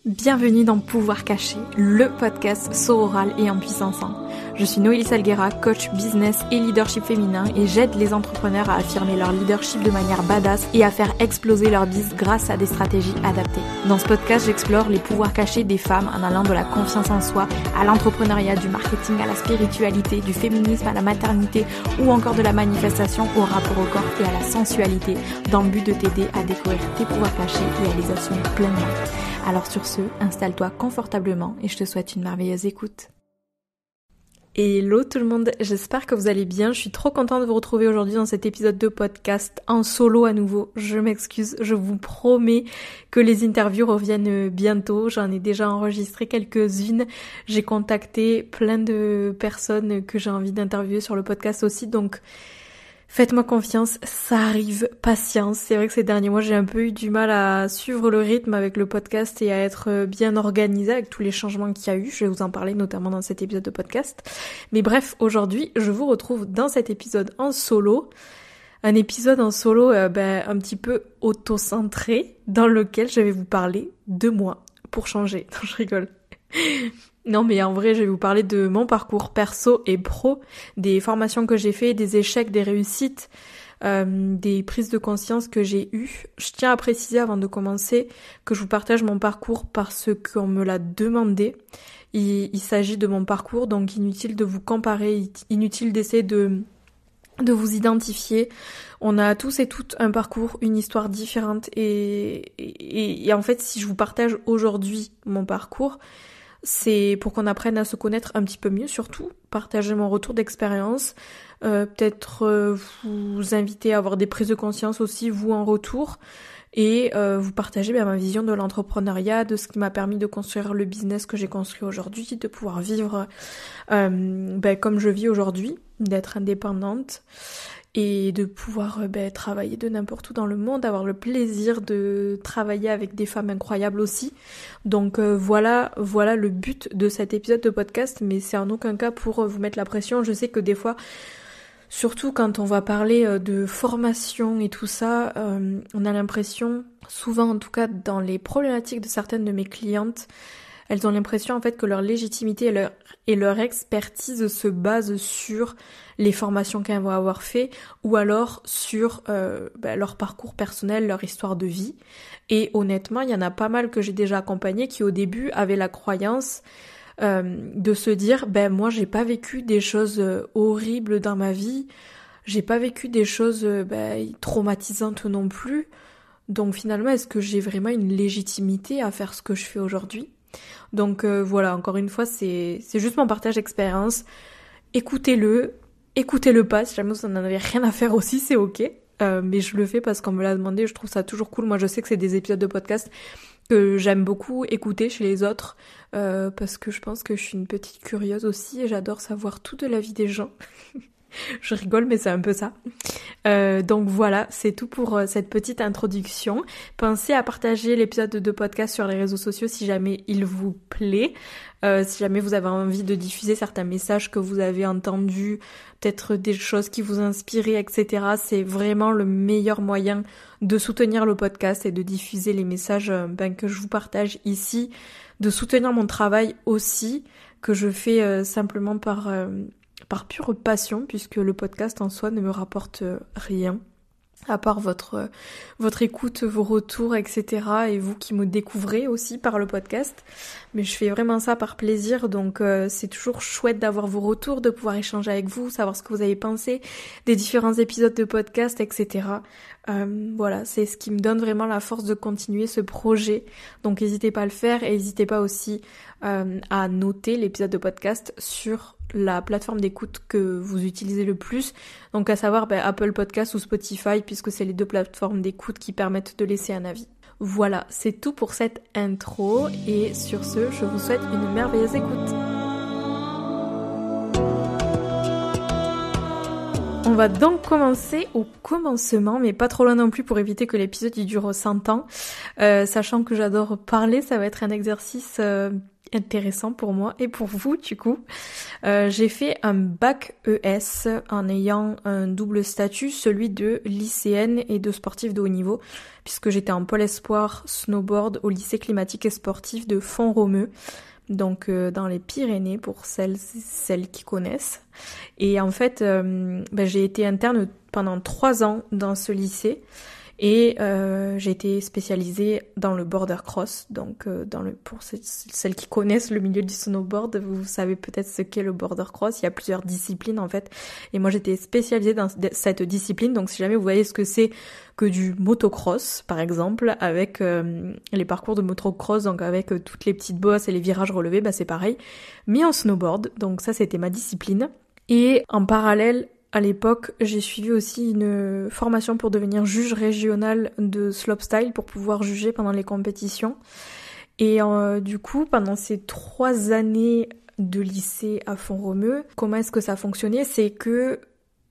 Bienvenue dans Pouvoir Caché, le podcast sororal et en puissance 1. Je suis Noélie Salguera, coach business et leadership féminin et j'aide les entrepreneurs à affirmer leur leadership de manière badass et à faire exploser leur biz grâce à des stratégies adaptées. Dans ce podcast, j'explore les pouvoirs cachés des femmes en allant de la confiance en soi à l'entrepreneuriat, du marketing à la spiritualité, du féminisme à la maternité ou encore de la manifestation au rapport au corps et à la sensualité dans le but de t'aider à découvrir tes pouvoirs cachés et à les assumer pleinement. Alors sur ce, installe-toi confortablement et je te souhaite une merveilleuse écoute. Hello tout le monde, j'espère que vous allez bien, je suis trop contente de vous retrouver aujourd'hui dans cet épisode de podcast en solo à nouveau. Je m'excuse, je vous promets que les interviews reviennent bientôt, j'en ai déjà enregistré quelques-unes, j'ai contacté plein de personnes que j'ai envie d'interviewer sur le podcast aussi, donc faites-moi confiance, ça arrive, patience. C'est vrai que ces derniers mois, j'ai un peu eu du mal à suivre le rythme avec le podcast et à être bien organisée avec tous les changements qu'il y a eu. Je vais vous en parler notamment dans cet épisode de podcast. Mais bref, aujourd'hui, je vous retrouve dans cet épisode en solo. Un épisode en solo un petit peu auto-centré dans lequel je vais vous parler de moi pour changer. Non, je rigole. Non mais en vrai je vais vous parler de mon parcours perso et pro, des formations que j'ai fait, des échecs, des réussites, des prises de conscience que j'ai eues. Je tiens à préciser avant de commencer que je vous partage mon parcours parce qu'on me l'a demandé. Il s'agit de mon parcours, donc inutile de vous comparer, inutile d'essayer de vous identifier. On a tous et toutes un parcours, une histoire différente et en fait si je vous partage aujourd'hui mon parcours, c'est pour qu'on apprenne à se connaître un petit peu mieux, surtout partager mon retour d'expérience, peut-être vous inviter à avoir des prises de conscience aussi, vous en retour, et vous partager ma vision de l'entrepreneuriat, de ce qui m'a permis de construire le business que j'ai construit aujourd'hui, de pouvoir vivre comme je vis aujourd'hui, d'être indépendante, et de pouvoir travailler de n'importe où dans le monde, avoir le plaisir de travailler avec des femmes incroyables aussi. Donc voilà le but de cet épisode de podcast, mais c'est en aucun cas pour vous mettre la pression. Je sais que des fois, surtout quand on va parler de formation et tout ça, on a l'impression, souvent en tout cas dans les problématiques de certaines de mes clientes, elles ont l'impression en fait que leur légitimité et leur expertise se basent sur les formations qu'elles vont avoir fait ou alors sur leur parcours personnel, leur histoire de vie. Et honnêtement, il y en a pas mal que j'ai déjà accompagnées qui au début avaient la croyance de se dire moi j'ai pas vécu des choses horribles dans ma vie, j'ai pas vécu des choses traumatisantes non plus. Donc finalement, est-ce que j'ai vraiment une légitimité à faire ce que je fais aujourd'hui ? Donc voilà, encore une fois, c'est juste mon partage d'expérience. Écoutez-le pas, si jamais vous n'en avez rien à faire aussi, c'est ok. Mais je le fais parce qu'on me l'a demandé, je trouve ça toujours cool. Moi, je sais que c'est des épisodes de podcast que j'aime beaucoup écouter chez les autres, parce que je pense que je suis une petite curieuse aussi et j'adore savoir tout de la vie des gens. Je rigole, mais c'est un peu ça. Donc voilà, c'est tout pour cette petite introduction. Pensez à partager l'épisode de podcast sur les réseaux sociaux si jamais il vous plaît. Si jamais vous avez envie de diffuser certains messages que vous avez entendus, peut-être des choses qui vous inspirent, etc. C'est vraiment le meilleur moyen de soutenir le podcast et de diffuser les messages que je vous partage ici, de soutenir mon travail aussi, que je fais simplement par pure passion, puisque le podcast en soi ne me rapporte rien, à part votre écoute, vos retours, etc. et vous qui me découvrez aussi par le podcast. Mais je fais vraiment ça par plaisir, donc c'est toujours chouette d'avoir vos retours, de pouvoir échanger avec vous, savoir ce que vous avez pensé des différents épisodes de podcast, etc. Voilà, c'est ce qui me donne vraiment la force de continuer ce projet. Donc n'hésitez pas à le faire et n'hésitez pas aussi à noter l'épisode de podcast sur la plateforme d'écoute que vous utilisez le plus, donc à savoir Apple Podcast ou Spotify, puisque c'est les deux plateformes d'écoute qui permettent de laisser un avis. Voilà, c'est tout pour cette intro et sur ce, je vous souhaite une merveilleuse écoute. On va donc commencer au commencement, mais pas trop loin non plus pour éviter que l'épisode il dure 100 ans. Sachant que j'adore parler, ça va être un exercice intéressant pour moi et pour vous du coup. J'ai fait un bac ES en ayant un double statut, celui de lycéenne et de sportive de haut niveau, puisque j'étais en pôle espoir snowboard au lycée climatique et sportif de Font-Romeu, donc dans les Pyrénées pour celles qui connaissent. Et en fait, j'ai été interne pendant 3 ans dans ce lycée. Et j'ai été spécialisée dans le border cross, donc pour celles qui connaissent le milieu du snowboard, vous savez peut-être ce qu'est le border cross. Il y a plusieurs disciplines en fait, et moi j'étais spécialisée dans cette discipline. Donc si jamais vous voyez ce que c'est que du motocross par exemple, avec les parcours de motocross, donc avec toutes les petites bosses et les virages relevés, c'est pareil, mais en snowboard. Donc ça c'était ma discipline. Et en parallèle, à l'époque, j'ai suivi aussi une formation pour devenir juge régional de slopestyle pour pouvoir juger pendant les compétitions. Et du coup, pendant ces 3 années de lycée à Font-Romeu, comment est-ce que ça fonctionnait ? C'est que,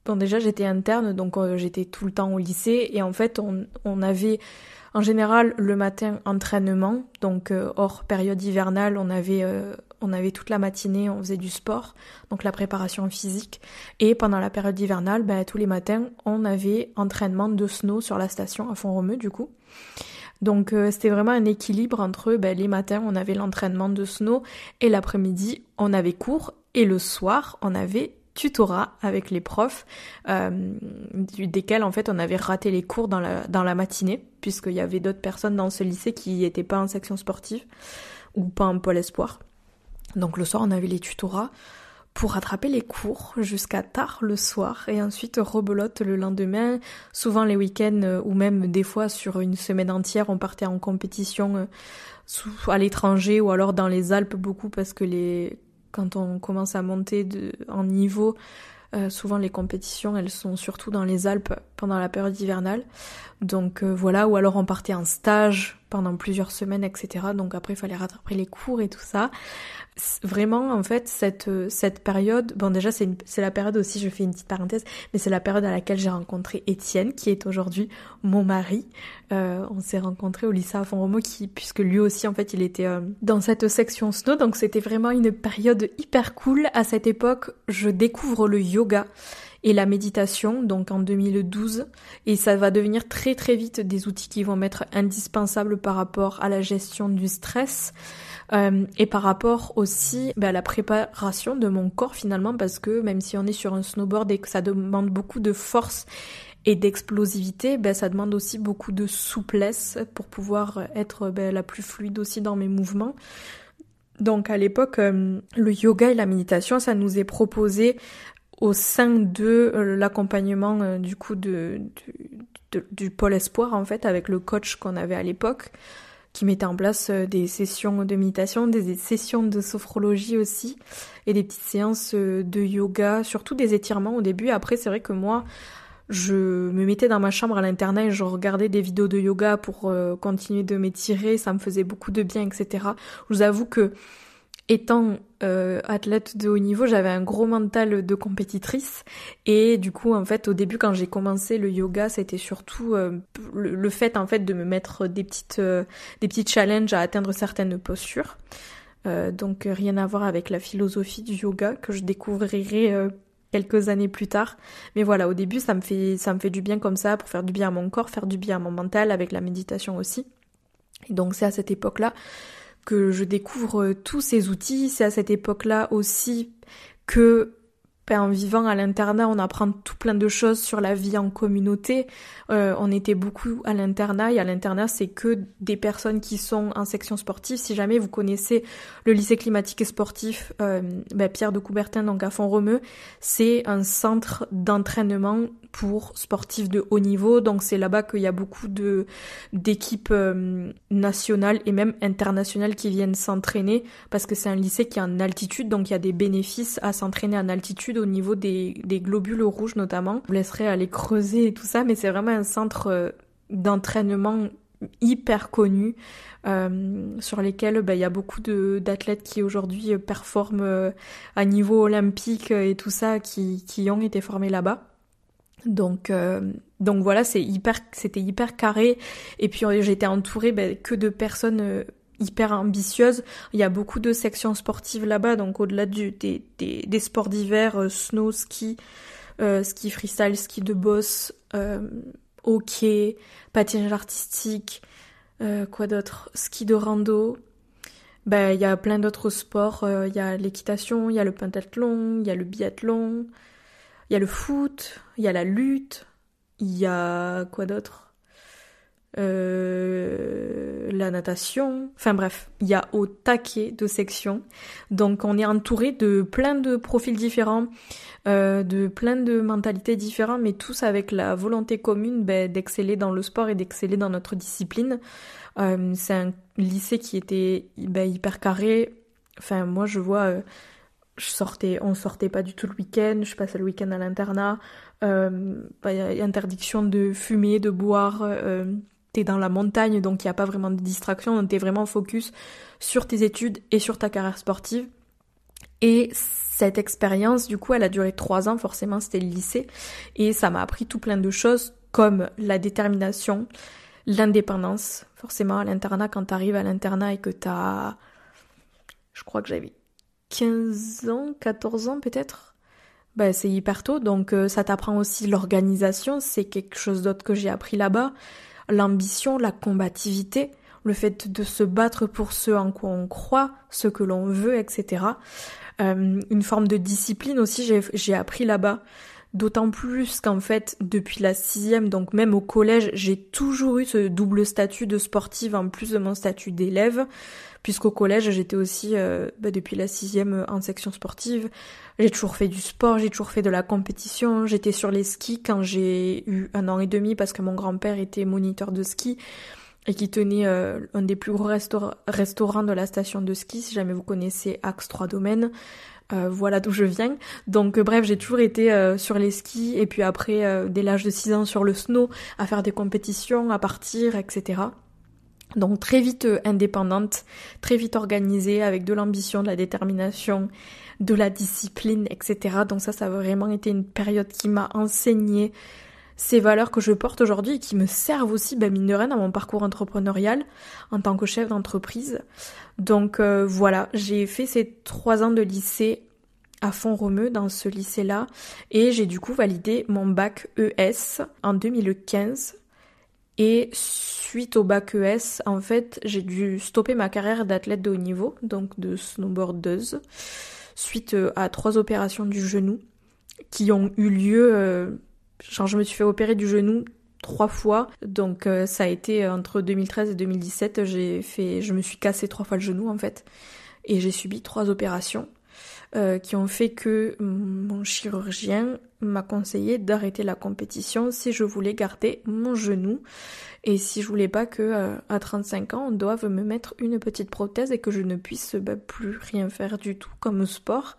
déjà j'étais interne, donc j'étais tout le temps au lycée, et en fait on avait en général le matin entraînement, donc hors période hivernale, on avait toute la matinée, on faisait du sport, donc la préparation physique. Et pendant la période hivernale, tous les matins, on avait entraînement de snow sur la station à Font-Romeu du coup. Donc c'était vraiment un équilibre entre les matins, on avait l'entraînement de snow, et l'après-midi, on avait cours, et le soir, on avait tutorat avec les profs, desquels en fait on avait raté les cours dans la matinée, puisqu'il y avait d'autres personnes dans ce lycée qui n'étaient pas en section sportive ou pas en pôle espoir. Donc le soir on avait les tutorats pour rattraper les cours jusqu'à tard le soir, et ensuite rebelote le lendemain. Souvent les week-ends, ou même des fois sur une semaine entière, on partait en compétition à l'étranger ou alors dans les Alpes beaucoup, parce que quand on commence à monter en niveau, souvent les compétitions elles sont surtout dans les Alpes pendant la période hivernale. Donc voilà, ou alors on partait en stage pendant plusieurs semaines, etc. Donc après il fallait rattraper les cours et tout ça. Vraiment en fait cette période, déjà c'est la période aussi, je fais une petite parenthèse, mais c'est la période à laquelle j'ai rencontré Étienne, qui est aujourd'hui mon mari. On s'est rencontrés au lycée à Font-Romeu, puisque lui aussi en fait il était dans cette section snow, donc c'était vraiment une période hyper cool. À cette époque je découvre le yoga et la méditation, donc en 2012, et ça va devenir très très vite des outils qui vont m'être indispensables par rapport à la gestion du stress, et par rapport aussi à la préparation de mon corps finalement, parce que même si on est sur un snowboard et que ça demande beaucoup de force et d'explosivité, ça demande aussi beaucoup de souplesse pour pouvoir être la plus fluide aussi dans mes mouvements. Donc à l'époque, le yoga et la méditation, ça nous est proposé au sein de l'accompagnement du coup du pôle espoir en fait, avec le coach qu'on avait à l'époque, qui mettait en place des sessions de méditation, des sessions de sophrologie aussi, et des petites séances de yoga, surtout des étirements au début. Après c'est vrai que moi je me mettais dans ma chambre à l'internat et je regardais des vidéos de yoga pour continuer de m'étirer, ça me faisait beaucoup de bien, etc. Je vous avoue que étant athlète de haut niveau, j'avais un gros mental de compétitrice, et du coup en fait au début quand j'ai commencé le yoga, c'était surtout le fait en fait de me mettre des petits challenges à atteindre certaines postures, donc rien à voir avec la philosophie du yoga que je découvrirai quelques années plus tard. Mais voilà, au début ça me fait du bien comme ça, pour faire du bien à mon corps, faire du bien à mon mental, avec la méditation aussi. Et donc c'est à cette époque-là que je découvre tous ces outils. C'est à cette époque-là aussi que, en vivant à l'internat, on apprend tout plein de choses sur la vie en communauté. On était beaucoup à l'internat, et à l'internat, c'est que des personnes qui sont en section sportive. Si jamais vous connaissez le lycée climatique et sportif Pierre de Coubertin, donc à Font-Romeu, c'est un centre d'entraînement pour sportifs de haut niveau. Donc c'est là-bas qu'il y a beaucoup d'équipes nationales et même internationales qui viennent s'entraîner, parce que c'est un lycée qui est en altitude, donc il y a des bénéfices à s'entraîner en altitude au niveau des globules rouges notamment. Je vous laisserai aller creuser et tout ça, mais c'est vraiment un centre d'entraînement hyper connu, sur lesquels il y a beaucoup d'athlètes qui aujourd'hui performent à niveau olympique et tout ça, qui ont été formés là-bas. Donc voilà, c'était hyper carré, et puis j'étais entourée que de personnes hyper ambitieuse. Il y a beaucoup de sections sportives là-bas, donc au-delà des sports d'hiver, snow, ski, ski freestyle, ski de boss, hockey, patinage artistique, quoi d'autre, ski de rando. Il y a plein d'autres sports. Il y a l'équitation, il y a le pentathlon, il y a le biathlon, il y a le foot, il y a la lutte, il y a quoi d'autre, la natation. Enfin bref, il y a au taquet de sections. Donc on est entouré de plein de profils différents, de plein de mentalités différentes, mais tous avec la volonté commune d'exceller dans le sport et d'exceller dans notre discipline. C'est un lycée qui était hyper carré. Enfin moi je vois, on sortait pas du tout le week-end, je passais le week-end à l'internat. Y a interdiction de fumer, de boire. T'es dans la montagne, donc il n'y a pas vraiment de distraction, donc t'es vraiment focus sur tes études et sur ta carrière sportive. Et cette expérience, du coup, elle a duré 3 ans, forcément, c'était le lycée, et ça m'a appris tout plein de choses, comme la détermination, l'indépendance. Forcément, à l'internat, quand t'arrives à l'internat et que t'as... Je crois que j'avais 15 ans, 14 ans peut-être, c'est hyper tôt, donc ça t'apprend aussi l'organisation, c'est quelque chose d'autre que j'ai appris là-bas. L'ambition, la combativité, le fait de se battre pour ce en quoi on croit, ce que l'on veut, etc. Une forme de discipline aussi, j'ai appris là-bas. D'autant plus qu'en fait, depuis la 6e, donc même au collège, j'ai toujours eu ce double statut de sportive en plus de mon statut d'élève, puisqu'au collège, j'étais aussi, depuis la 6e, en section sportive. J'ai toujours fait du sport, j'ai toujours fait de la compétition, j'étais sur les skis quand j'ai eu 1 an et demi, parce que mon grand-père était moniteur de ski, et qui tenait un des plus gros restaurants de la station de ski, si jamais vous connaissez Axe 3 Domaines. Voilà d'où je viens. Donc bref, j'ai toujours été sur les skis, et puis après, dès l'âge de 6 ans, sur le snow, à faire des compétitions, à partir, etc. Donc très vite indépendante, très vite organisée, avec de l'ambition, de la détermination, de la discipline, etc. Donc ça a vraiment été une période qui m'a enseigné ces valeurs que je porte aujourd'hui et qui me servent aussi, mine de rien, dans mon parcours entrepreneurial en tant que chef d'entreprise. Donc voilà, j'ai fait ces 3 ans de lycée à Font-Romeu, dans ce lycée-là, et j'ai du coup validé mon bac ES en 2015. Et suite au bac ES, en fait, j'ai dû stopper ma carrière d'athlète de haut niveau, donc de snowboardeuse, suite à 3 opérations du genou qui ont eu lieu... je me suis fait opérer du genou 3 fois, donc ça a été entre 2013 et 2017, je me suis cassé 3 fois le genou en fait, et j'ai subi 3 opérations qui ont fait que mon chirurgien m'a conseillé d'arrêter la compétition si je voulais garder mon genou, et si je voulais pas que à 35 ans on doive me mettre une petite prothèse et que je ne puisse plus rien faire du tout comme sport.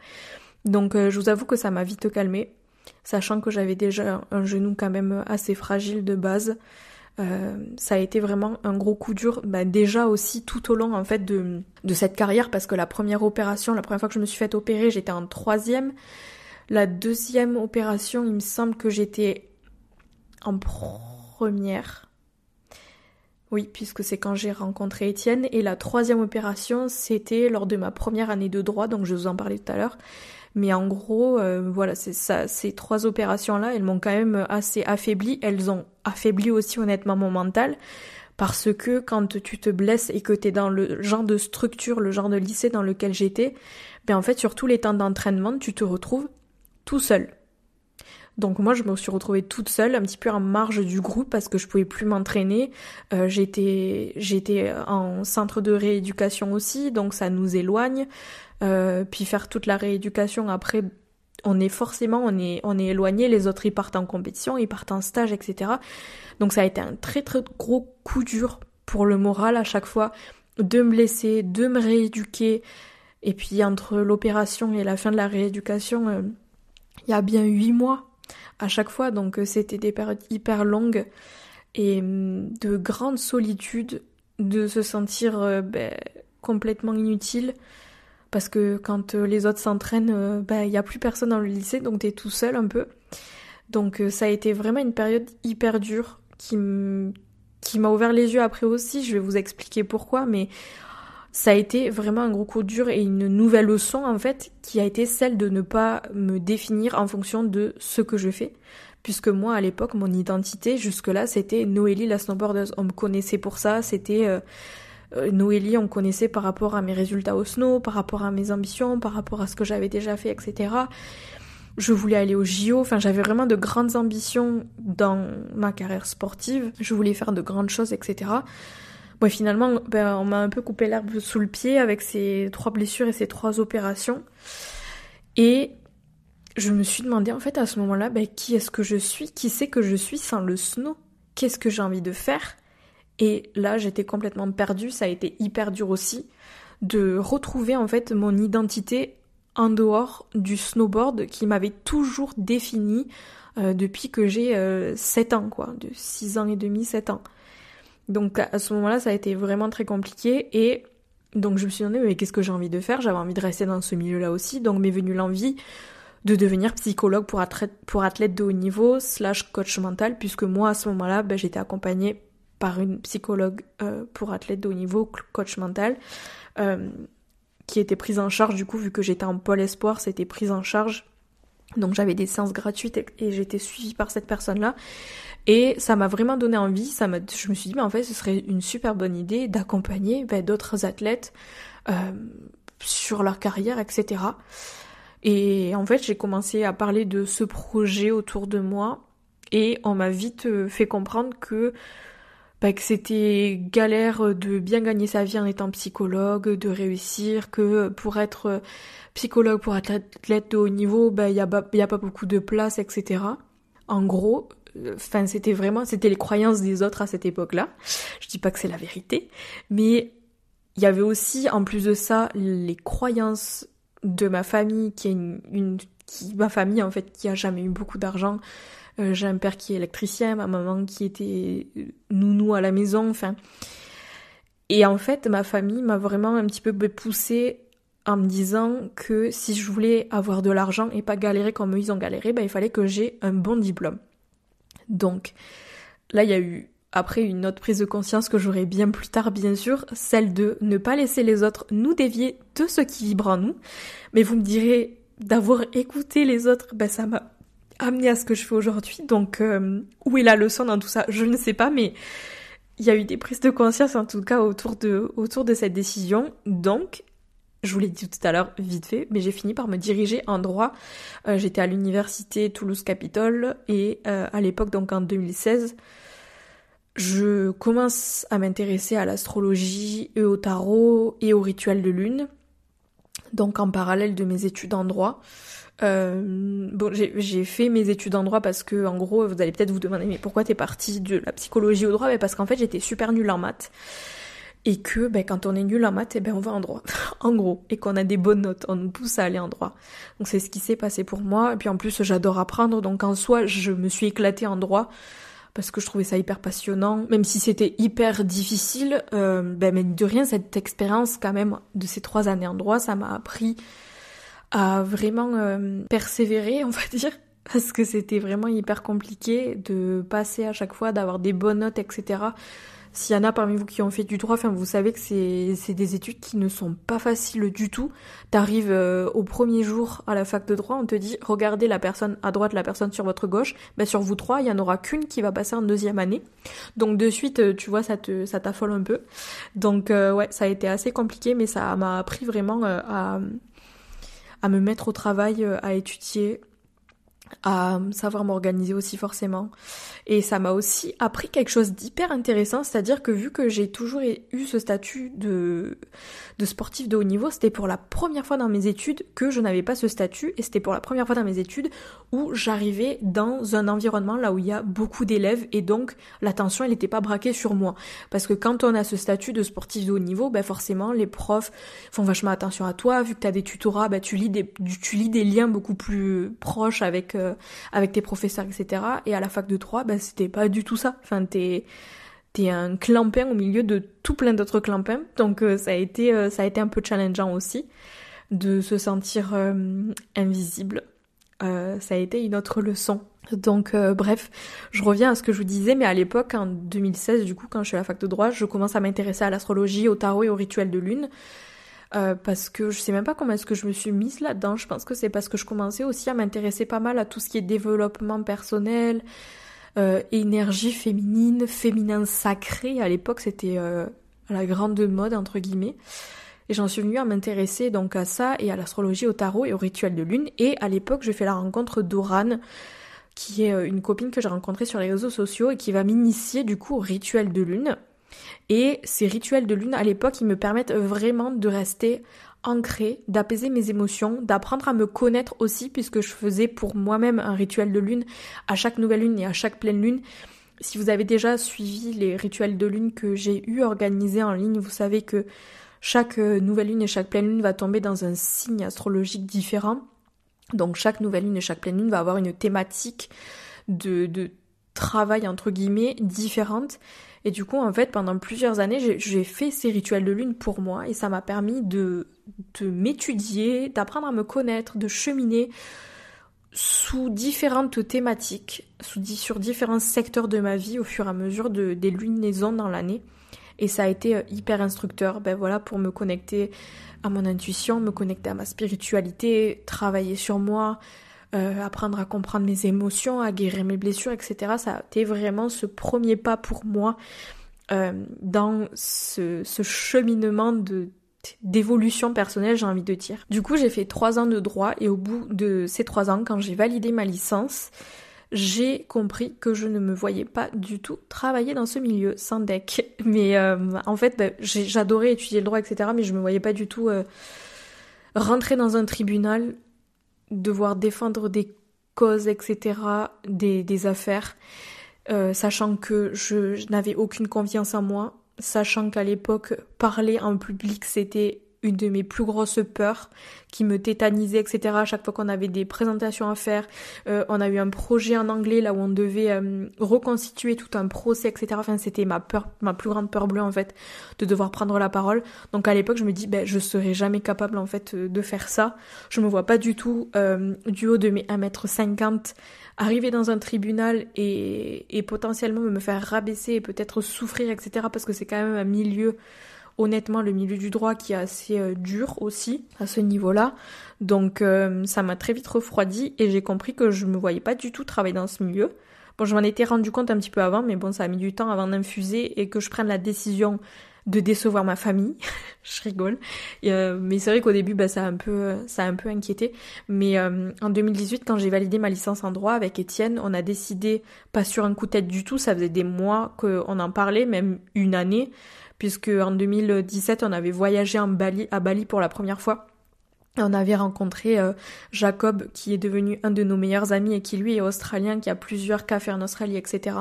Donc je vous avoue que ça m'a vite calmée, sachant que j'avais déjà un genou quand même assez fragile de base. Ça a été vraiment un gros coup dur, déjà aussi tout au long en fait de cette carrière, parce que la première fois que je me suis fait opérer, j'étais en 3e. La 2e opération, il me semble que j'étais en première. Oui, puisque c'est quand j'ai rencontré Étienne. Et la 3e opération, c'était lors de ma première année de droit, donc je vous en parlais tout à l'heure. Mais en gros, voilà, c'est ça. Ces 3 opérations-là, elles m'ont quand même assez affaiblie. Elles ont affaibli aussi honnêtement mon mental. Parce que quand tu te blesses et que t'es dans le genre de structure, le genre de lycée dans lequel j'étais, en fait, sur tous les temps d'entraînement, tu te retrouves tout seul. Donc moi, je me suis retrouvée toute seule, un petit peu en marge du groupe, parce que je pouvais plus m'entraîner. J'étais en centre de rééducation aussi, donc ça nous éloigne. Puis faire toute la rééducation, après, on est éloigné, les autres ils partent en compétition, ils partent en stage, etc. Donc ça a été un très très gros coup dur pour le moral à chaque fois, de me blesser, de me rééduquer. Et puis entre l'opération et la fin de la rééducation, il y a bien 8 mois à chaque fois, donc c'était des périodes hyper longues et de grande solitude, de se sentir complètement inutile, parce que quand les autres s'entraînent, il y a plus personne dans le lycée, donc t'es tout seul un peu. Donc ça a été vraiment une période hyper dure qui m'a ouvert les yeux après aussi, je vais vous expliquer pourquoi, mais ça a été vraiment un gros coup dur et une nouvelle leçon en fait qui a été celle de ne pas me définir en fonction de ce que je fais. Puisque moi à l'époque mon identité jusque-là c'était Noélie la snowboardeuse. On me connaissait pour ça, c'était Noélie, on me connaissait par rapport à mes résultats au snow, par rapport à mes ambitions, par rapport à ce que j'avais déjà fait, etc. Je voulais aller au JO, enfin j'avais vraiment de grandes ambitions dans ma carrière sportive, je voulais faire de grandes choses, etc. Bon, finalement, on m'a un peu coupé l'herbe sous le pied avec ces 3 blessures et ces 3 opérations. Et je me suis demandé, en fait, à ce moment-là, qui est-ce que je suis ? Qui c'est que je suis sans le snow ? Qu'est-ce que j'ai envie de faire ? Et là, j'étais complètement perdue. Ça a été hyper dur aussi de retrouver, en fait, mon identité en dehors du snowboard qui m'avait toujours définie depuis que j'ai 7 ans, quoi. De 6 ans et demi, 7 ans. Donc à ce moment-là, ça a été vraiment très compliqué et donc je me suis demandé mais qu'est-ce que j'ai envie de faire ? J'avais envie de rester dans ce milieu-là aussi, donc m'est venue l'envie de devenir psychologue pour athlète de haut niveau / coach mental, puisque moi à ce moment-là, j'étais accompagnée par une psychologue pour athlète de haut niveau, coach mental, qui était prise en charge du coup, vu que j'étais en pôle espoir, c'était prise en charge. Donc j'avais des séances gratuites et j'étais suivie par cette personne-là. Et ça m'a vraiment donné envie, je me suis dit, mais en fait, ce serait une super bonne idée d'accompagner d'autres athlètes sur leur carrière, etc. Et en fait, j'ai commencé à parler de ce projet autour de moi et on m'a vite fait comprendre que c'était galère de bien gagner sa vie en étant psychologue, de réussir, que pour être psychologue, pour être athlète de haut niveau, y a pas beaucoup de place, etc. En gros, c'était les croyances des autres à cette époque-là. Je dis pas que c'est la vérité, mais il y avait aussi, en plus de ça, les croyances de ma famille, ma famille en fait, qui a jamais eu beaucoup d'argent. J'ai un père qui est électricien, ma maman qui était nounou à la maison, enfin. Et en fait, ma famille m'a vraiment un petit peu poussée en me disant que si je voulais avoir de l'argent et pas galérer comme eux ils ont galéré, il fallait que j'ai un bon diplôme. Donc là, il y a eu après une autre prise de conscience que j'aurai bien plus tard, bien sûr, celle de ne pas laisser les autres nous dévier de ce qui vibre en nous. Mais vous me direz, d'avoir écouté les autres, ça m'a amené à ce que je fais aujourd'hui. Donc où est la leçon dans tout ça ? Je ne sais pas, mais il y a eu des prises de conscience en tout cas autour de cette décision. Donc je vous l'ai dit tout à l'heure, vite fait, mais j'ai fini par me diriger en droit. J'étais à l'université Toulouse-Capitole et à l'époque, donc en 2016, je commence à m'intéresser à l'astrologie et au tarot et au rituel de lune, donc en parallèle de mes études en droit. J'ai fait mes études en droit parce que, en gros, vous allez peut-être vous demander mais pourquoi t'es partie de la psychologie au droit ? Parce qu'en fait, j'étais super nulle en maths. Et que quand on est nul en maths, on va en droit, en gros, et qu'on a des bonnes notes, on nous pousse à aller en droit. Donc c'est ce qui s'est passé pour moi, et puis en plus j'adore apprendre, donc en soi je me suis éclatée en droit, parce que je trouvais ça hyper passionnant, même si c'était hyper difficile, mais de rien, cette expérience quand même de ces 3 années en droit, ça m'a appris à vraiment persévérer, on va dire, parce que c'était vraiment hyper compliqué de passer à chaque fois, d'avoir des bonnes notes, etc. S'il y en a parmi vous qui ont fait du droit, vous savez que c'est des études qui ne sont pas faciles du tout. T'arrives au premier jour à la fac de droit, on te dit regardez la personne à droite, la personne sur votre gauche. Sur vous 3, il y en aura qu'une qui va passer en 2e année. Donc de suite, tu vois, ça t'affole un peu. Donc ça a été assez compliqué, mais ça m'a appris vraiment à me mettre au travail, à étudier, à savoir m'organiser aussi forcément. Et ça m'a aussi appris quelque chose d'hyper intéressant, c'est-à-dire que vu que j'ai toujours eu ce statut de sportif de haut niveau, c'était pour la première fois dans mes études que je n'avais pas ce statut, et c'était pour la première fois dans mes études où j'arrivais dans un environnement là où il y a beaucoup d'élèves, et donc l'attention elle n'était pas braquée sur moi. Parce que quand on a ce statut de sportif de haut niveau, forcément les profs font vachement attention à toi, vu que tu as des tutorats, tu lis des liens beaucoup plus proches avec tes professeurs, etc. Et à la fac de droit, c'était pas du tout ça. T'es un clampin au milieu de tout plein d'autres clampins. Donc ça a été un peu challengeant aussi de se sentir invisible. ça a été une autre leçon. Donc bref, je reviens à ce que je vous disais, mais à l'époque, en 2016, du coup, quand je suis à la fac de droit, je commence à m'intéresser à l'astrologie, au tarot et au rituel de lune. Parce que je sais même pas comment est-ce que je me suis mise là-dedans. Je pense que c'est parce que je commençais aussi à m'intéresser pas mal à tout ce qui est développement personnel, énergie féminine, féminin sacré. À l'époque, c'était à la grande mode, entre guillemets. Et j'en suis venue à m'intéresser donc à ça et à l'astrologie, au tarot et au rituel de lune. Et à l'époque, je fais la rencontre d'Oran, qui est une copine que j'ai rencontrée sur les réseaux sociaux et qui va m'initier du coup au rituel de lune. Et ces rituels de lune, à l'époque, ils me permettent vraiment de rester ancrée, d'apaiser mes émotions, d'apprendre à me connaître aussi, puisque je faisais pour moi-même un rituel de lune à chaque nouvelle lune et à chaque pleine lune. Si vous avez déjà suivi les rituels de lune que j'ai eu organisés en ligne, vous savez que chaque nouvelle lune et chaque pleine lune va tomber dans un signe astrologique différent. Donc chaque nouvelle lune et chaque pleine lune va avoir une thématique de travail entre guillemets différente. Et du coup, en fait, pendant plusieurs années, j'ai fait ces rituels de lune pour moi et ça m'a permis de m'étudier, d'apprendre à me connaître, de cheminer sous différentes thématiques, sur différents secteurs de ma vie au fur et à mesure des lunaisons dans l'année. Et ça a été hyper instructeur, pour me connecter à mon intuition, me connecter à ma spiritualité, travailler sur moi, apprendre à comprendre mes émotions, à guérir mes blessures, etc. Ça a été vraiment ce premier pas pour moi dans ce cheminement d'évolution personnelle, j'ai envie de dire. Du coup, j'ai fait 3 ans de droit et au bout de ces 3 ans, quand j'ai validé ma licence, j'ai compris que je ne me voyais pas du tout travailler dans ce milieu, sans deck. Mais en fait, j'adorais étudier le droit, etc. Mais je me voyais pas du tout rentrer dans un tribunal, devoir défendre des causes, etc., des affaires, sachant que je n'avais aucune confiance en moi, sachant qu'à l'époque, parler en public, c'était une de mes plus grosses peurs qui me tétanisait, etc. À chaque fois qu'on avait des présentations à faire, on a eu un projet en anglais là où on devait reconstituer tout un procès, etc. Enfin, c'était ma plus grande peur bleue en fait, de devoir prendre la parole. Donc à l'époque, je me dis, je serais jamais capable en fait de faire ça. Je me vois pas du tout du haut de mes 1m50 arriver dans un tribunal et potentiellement me faire rabaisser et peut-être souffrir, etc. Parce que c'est quand même un milieu, honnêtement, le milieu du droit qui est assez dur aussi à ce niveau-là. Donc ça m'a très vite refroidi et j'ai compris que je me voyais pas du tout travailler dans ce milieu. Bon, je m'en étais rendu compte un petit peu avant, mais bon, ça a mis du temps avant d'infuser et que je prenne la décision de décevoir ma famille. Je rigole. Mais c'est vrai qu'au début, ça a un peu inquiété. Mais en 2018, quand j'ai validé ma licence en droit avec Étienne, on a décidé, pas sur un coup de tête du tout, ça faisait des mois qu'on en parlait, même une année, puisque en 2017, on avait voyagé à Bali pour la première fois. On avait rencontré Jacob, qui est devenu un de nos meilleurs amis et qui lui est australien, qui a plusieurs cafés en Australie, etc.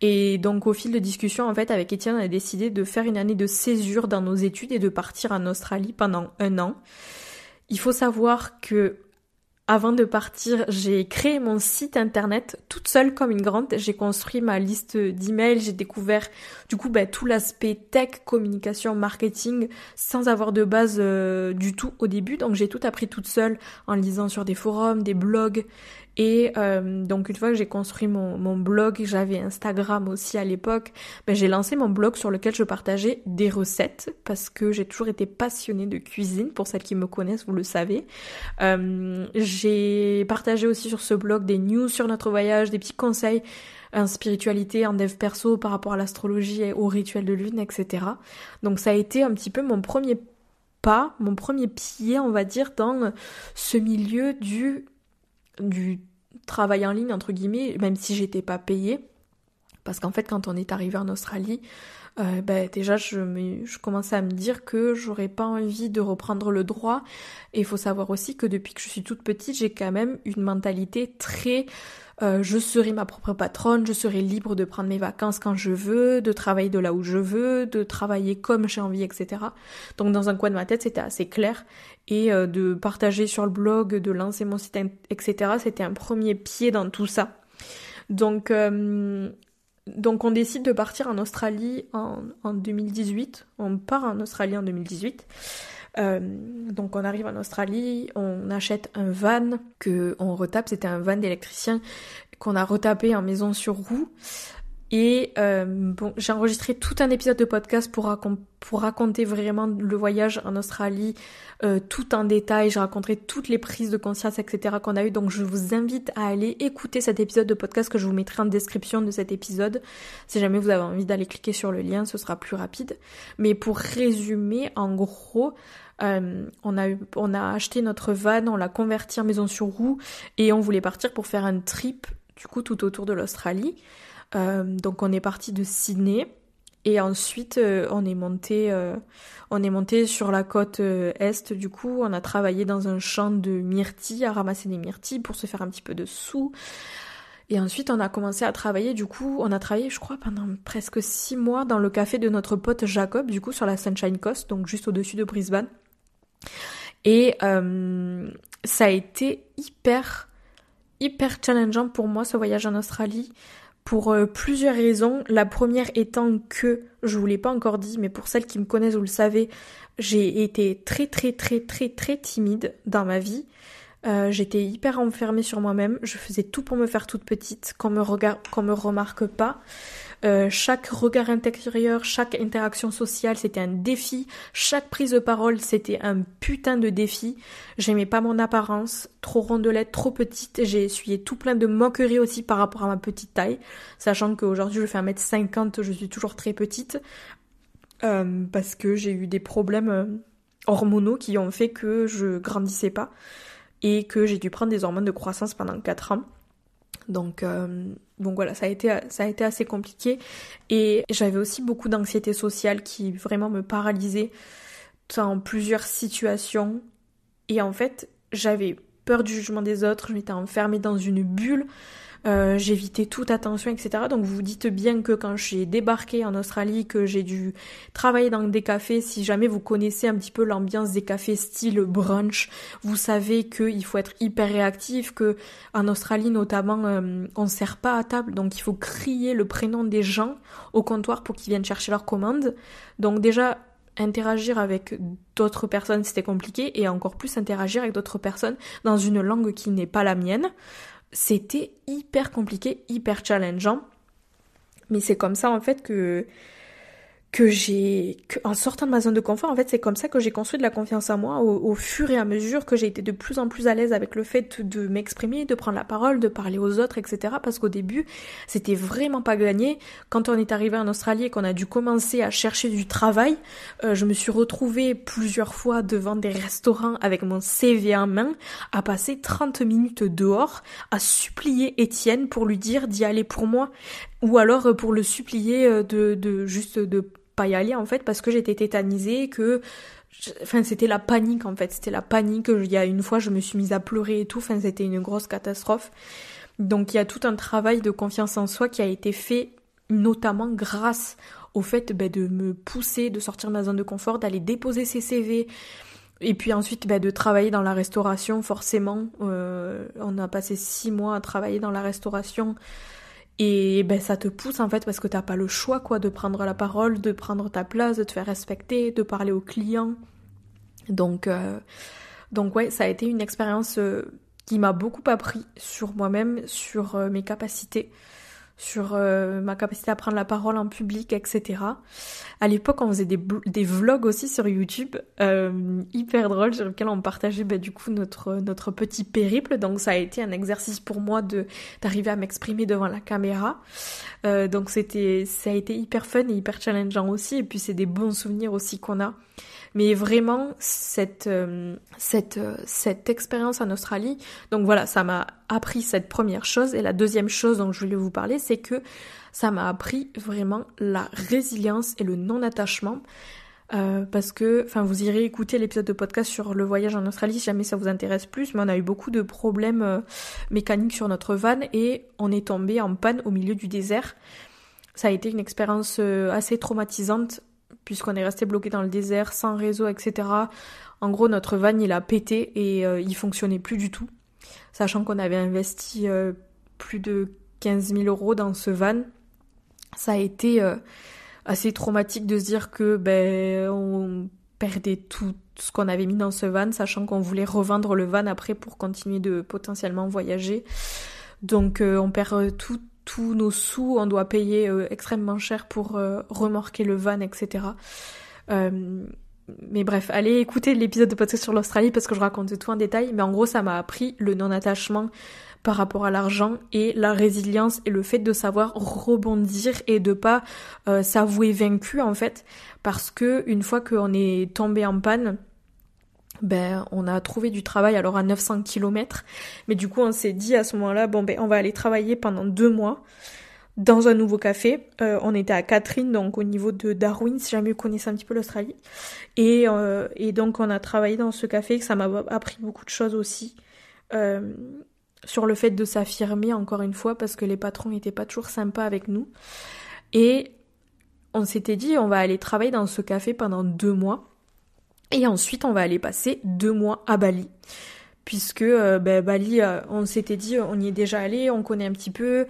Et donc au fil de discussion, en fait, avec Étienne, on a décidé de faire une année de césure dans nos études et de partir en Australie pendant 1 an. Il faut savoir que avant de partir, j'ai créé mon site internet toute seule comme une grande. J'ai construit ma liste d'emails, j'ai découvert du coup tout l'aspect tech, communication, marketing sans avoir de base du tout au début. Donc j'ai tout appris toute seule en lisant sur des forums, des blogs. Et donc une fois que j'ai construit mon blog, j'avais Instagram aussi à l'époque, j'ai lancé mon blog sur lequel je partageais des recettes parce que j'ai toujours été passionnée de cuisine, pour celles qui me connaissent, vous le savez. J'ai partagé aussi sur ce blog des news sur notre voyage, des petits conseils en spiritualité, en dev perso par rapport à l'astrologie et au rituel de lune, etc. Donc ça a été un petit peu mon premier pied, on va dire, dans ce milieu du travail en ligne, entre guillemets, même si j'étais pas payée. Parce qu'en fait, quand on est arrivé en Australie, déjà, je commençais à me dire que j'aurais pas envie de reprendre le droit. Et il faut savoir aussi que depuis que je suis toute petite, j'ai quand même une mentalité très... je serai ma propre patronne, je serai libre de prendre mes vacances quand je veux, de travailler de là où je veux, de travailler comme j'ai envie, etc. Donc dans un coin de ma tête, c'était assez clair. Et de partager sur le blog, de lancer mon site, etc. C'était un premier pied dans tout ça. Donc on décide de partir en Australie en 2018. On part en Australie en 2018. Donc on arrive en Australie, on achète un van qu'on retape, c'était un van d'électricien qu'on a retapé en maison sur roue. Et j'ai enregistré tout un épisode de podcast pour raconter vraiment le voyage en Australie, tout en détail. Je raconterai toutes les prises de conscience, etc. qu'on a eues. Donc je vous invite à aller écouter cet épisode de podcast que je vous mettrai en description de cet épisode. Si jamais vous avez envie d'aller cliquer sur le lien, ce sera plus rapide. Mais pour résumer, en gros, on a acheté notre van, on l'a converti en maison sur roue et on voulait partir pour faire un trip, du coup, tout autour de l'Australie. Donc on est parti de Sydney et ensuite on est monté sur la côte est. Du coup on a travaillé dans un champ de myrtilles, à ramasser des myrtilles pour se faire un petit peu de sous. Et ensuite on a commencé à travailler. Du coup on a travaillé, je crois, pendant presque 6 mois dans le café de notre pote Jacob, du coup sur la Sunshine Coast, donc juste au-dessus de Brisbane. Et ça a été hyper challengeant pour moi, ce voyage en Australie, pour plusieurs raisons. La première étant que, je vous l'ai pas encore dit, mais pour celles qui me connaissent, vous le savez, j'ai été très timide dans ma vie. J'étais hyper enfermée sur moi-même. Je faisais tout pour me faire toute petite, qu'on me remarque pas. Chaque regard intérieur, chaque interaction sociale, c'était un défi. Chaque prise de parole, c'était un putain de défi. J'aimais pas mon apparence, trop rondelette, trop petite. J'ai essuyé tout plein de moqueries aussi par rapport à ma petite taille, sachant qu'aujourd'hui je fais 1m50, je suis toujours très petite, parce que j'ai eu des problèmes hormonaux qui ont fait que je grandissais pas et que j'ai dû prendre des hormones de croissance pendant 4 ans. Donc voilà, ça a été assez compliqué et j'avais aussi beaucoup d'anxiété sociale qui vraiment me paralysait dans plusieurs situations. Et en fait, j'avais peur du jugement des autres, je m'étais enfermée dans une bulle, j'évitais toute attention, etc. Donc vous vous dites bien que quand j'ai débarqué en Australie, que j'ai dû travailler dans des cafés, si jamais vous connaissez un petit peu l'ambiance des cafés style brunch, vous savez qu'il faut être hyper réactif, que en Australie notamment, on ne sert pas à table, donc il faut crier le prénom des gens au comptoir pour qu'ils viennent chercher leur commande. Donc déjà, interagir avec d'autres personnes, c'était compliqué, et encore plus interagir avec d'autres personnes dans une langue qui n'est pas la mienne. C'était hyper compliqué, hyper challengeant. Mais c'est comme ça en fait en sortant de ma zone de confort, en fait, c'est comme ça que j'ai construit de la confiance en moi au fur et à mesure que j'ai été de plus en plus à l'aise avec le fait de m'exprimer, de prendre la parole, de parler aux autres, etc. Parce qu'au début, c'était vraiment pas gagné. Quand on est arrivé en Australie et qu'on a dû commencer à chercher du travail, je me suis retrouvée plusieurs fois devant des restaurants avec mon CV en main, à passer 30 minutes dehors, à supplier Étienne pour lui dire d'y aller pour moi, ou alors pour le supplier de pas y aller en fait parce que j'étais tétanisée, c'était la panique en fait, c'était la panique. Il y a une fois je me suis mise à pleurer et tout, c'était une grosse catastrophe. Donc il y a tout un travail de confiance en soi qui a été fait notamment grâce au fait de me pousser, de sortir de ma zone de confort, d'aller déposer ses CV. Et puis ensuite de travailler dans la restauration, forcément. On a passé 6 mois à travailler dans la restauration. Et ça te pousse en fait parce que t'as pas le choix de prendre la parole, de prendre ta place, de te faire respecter, de parler aux clients. Donc ouais, ça a été une expérience qui m'a beaucoup appris sur moi-même, sur mes capacités, sur ma capacité à prendre la parole en public, etc. À l'époque, on faisait des vlogs aussi sur YouTube, hyper drôles, sur lesquels on partageait du coup notre petit périple. Donc ça a été un exercice pour moi d'arriver à m'exprimer devant la caméra. Donc ça a été hyper fun et hyper challengeant aussi. Et puis c'est des bons souvenirs aussi qu'on a. Mais vraiment, cette expérience en Australie, donc voilà, ça m'a appris cette première chose. Et la deuxième chose dont je voulais vous parler, c'est que ça m'a appris vraiment la résilience et le non-attachement. Parce que, vous irez écouter l'épisode de podcast sur le voyage en Australie si jamais ça vous intéresse plus, mais on a eu beaucoup de problèmes mécaniques sur notre van et on est tombé en panne au milieu du désert. Ça a été une expérience assez traumatisante, puisqu'on est resté bloqué dans le désert, sans réseau, etc. En gros, notre van, il a pété et il fonctionnait plus du tout. Sachant qu'on avait investi plus de 15 000 € dans ce van. Ça a été assez traumatique de se dire que perdait tout ce qu'on avait mis dans ce van, sachant qu'on voulait revendre le van après pour continuer de potentiellement voyager. Donc on perd tous nos sous, on doit payer extrêmement cher pour remorquer le van, etc. Mais bref, allez écouter l'épisode de podcast sur l'Australie parce que je raconte tout en détail, mais en gros ça m'a appris le non-attachement par rapport à l'argent et la résilience et le fait de savoir rebondir et de pas s'avouer vaincu en fait, parce que une fois qu'on est tombé en panne, on a trouvé du travail alors à 900 km, mais du coup on s'est dit à ce moment-là, on va aller travailler pendant 2 mois dans un nouveau café. On était à Katherine, donc au niveau de Darwin, si jamais vous connaissez un petit peu l'Australie. Et donc on a travaillé dans ce café, que ça m'a appris beaucoup de choses aussi. Sur le fait de s'affirmer, encore une fois, parce que les patrons n'étaient pas toujours sympas avec nous. Et on s'était dit, on va aller travailler dans ce café pendant 2 mois. Et ensuite, on va aller passer 2 mois à Bali. Puisque Bali, on s'était dit, on y est déjà allé, on connaît un petit peu,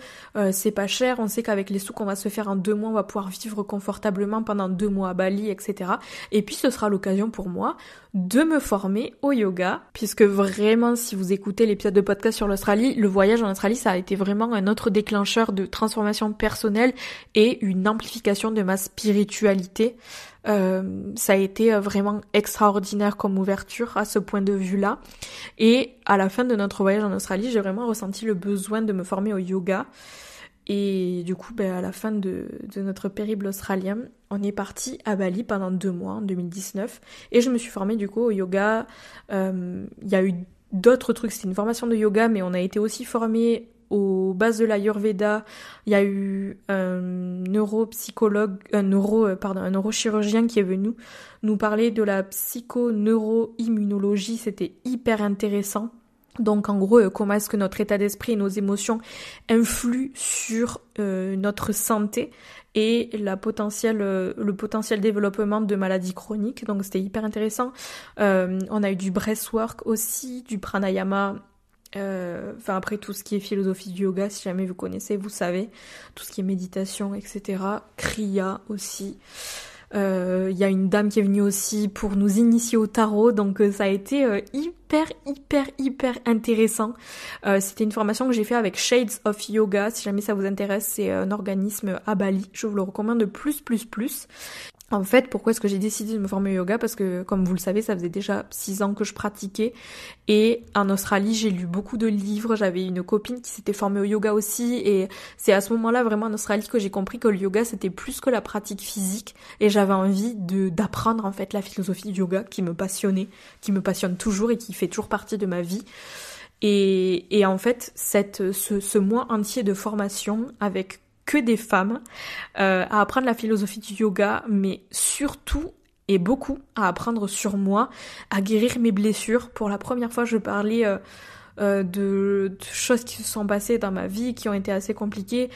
c'est pas cher, on sait qu'avec les sous qu'on va se faire en 2 mois, on va pouvoir vivre confortablement pendant 2 mois à Bali, etc. Et puis ce sera l'occasion pour moi de me former au yoga, puisque vraiment, si vous écoutez l'épisode de podcast sur l'Australie, le voyage en Australie, ça a été vraiment un autre déclencheur de transformation personnelle et une amplification de ma spiritualité. Ça a été vraiment extraordinaire comme ouverture à ce point de vue-là. Et à la fin de notre voyage en Australie, j'ai vraiment ressenti le besoin de me former au yoga. Et du coup, à la fin de notre périple australien, on est parti à Bali pendant 2 mois en 2019. Et je me suis formée du coup au yoga. Il y a eu d'autres trucs, c'était une formation de yoga, mais on a été aussi formés aux bases de l'Ayurveda. Il y a eu un neurochirurgien qui est venu nous parler de la psychoneuroimmunologie. C'était hyper intéressant. Donc en gros, comment est-ce que notre état d'esprit et nos émotions influent sur notre santé et le potentiel développement de maladies chroniques. Donc c'était hyper intéressant. On a eu du breathwork aussi, du pranayama. Après tout ce qui est philosophie du yoga, si jamais vous connaissez, vous savez, tout ce qui est méditation, etc. Kriya aussi. Il y a une dame qui est venue aussi pour nous initier au tarot, donc ça a été hyper intéressant. C'était une formation que j'ai fait avec Shades of Yoga, si jamais ça vous intéresse, c'est un organisme à Bali, je vous le recommande plus. En fait, pourquoi est-ce que j'ai décidé de me former au yoga? Parce que, comme vous le savez, ça faisait déjà 6 ans que je pratiquais. Et en Australie, j'ai lu beaucoup de livres. J'avais une copine qui s'était formée au yoga aussi. Et c'est à ce moment-là, vraiment en Australie, que j'ai compris que le yoga, c'était plus que la pratique physique. Et j'avais envie d'apprendre, en fait, la philosophie du yoga qui me passionnait, qui me passionne toujours et qui fait toujours partie de ma vie. Et en fait, ce mois entier de formation avec que des femmes, à apprendre la philosophie du yoga, mais surtout et beaucoup à apprendre sur moi, à guérir mes blessures. Pour la première fois, je parlais de choses qui se sont passées dans ma vie, qui ont été assez compliquées.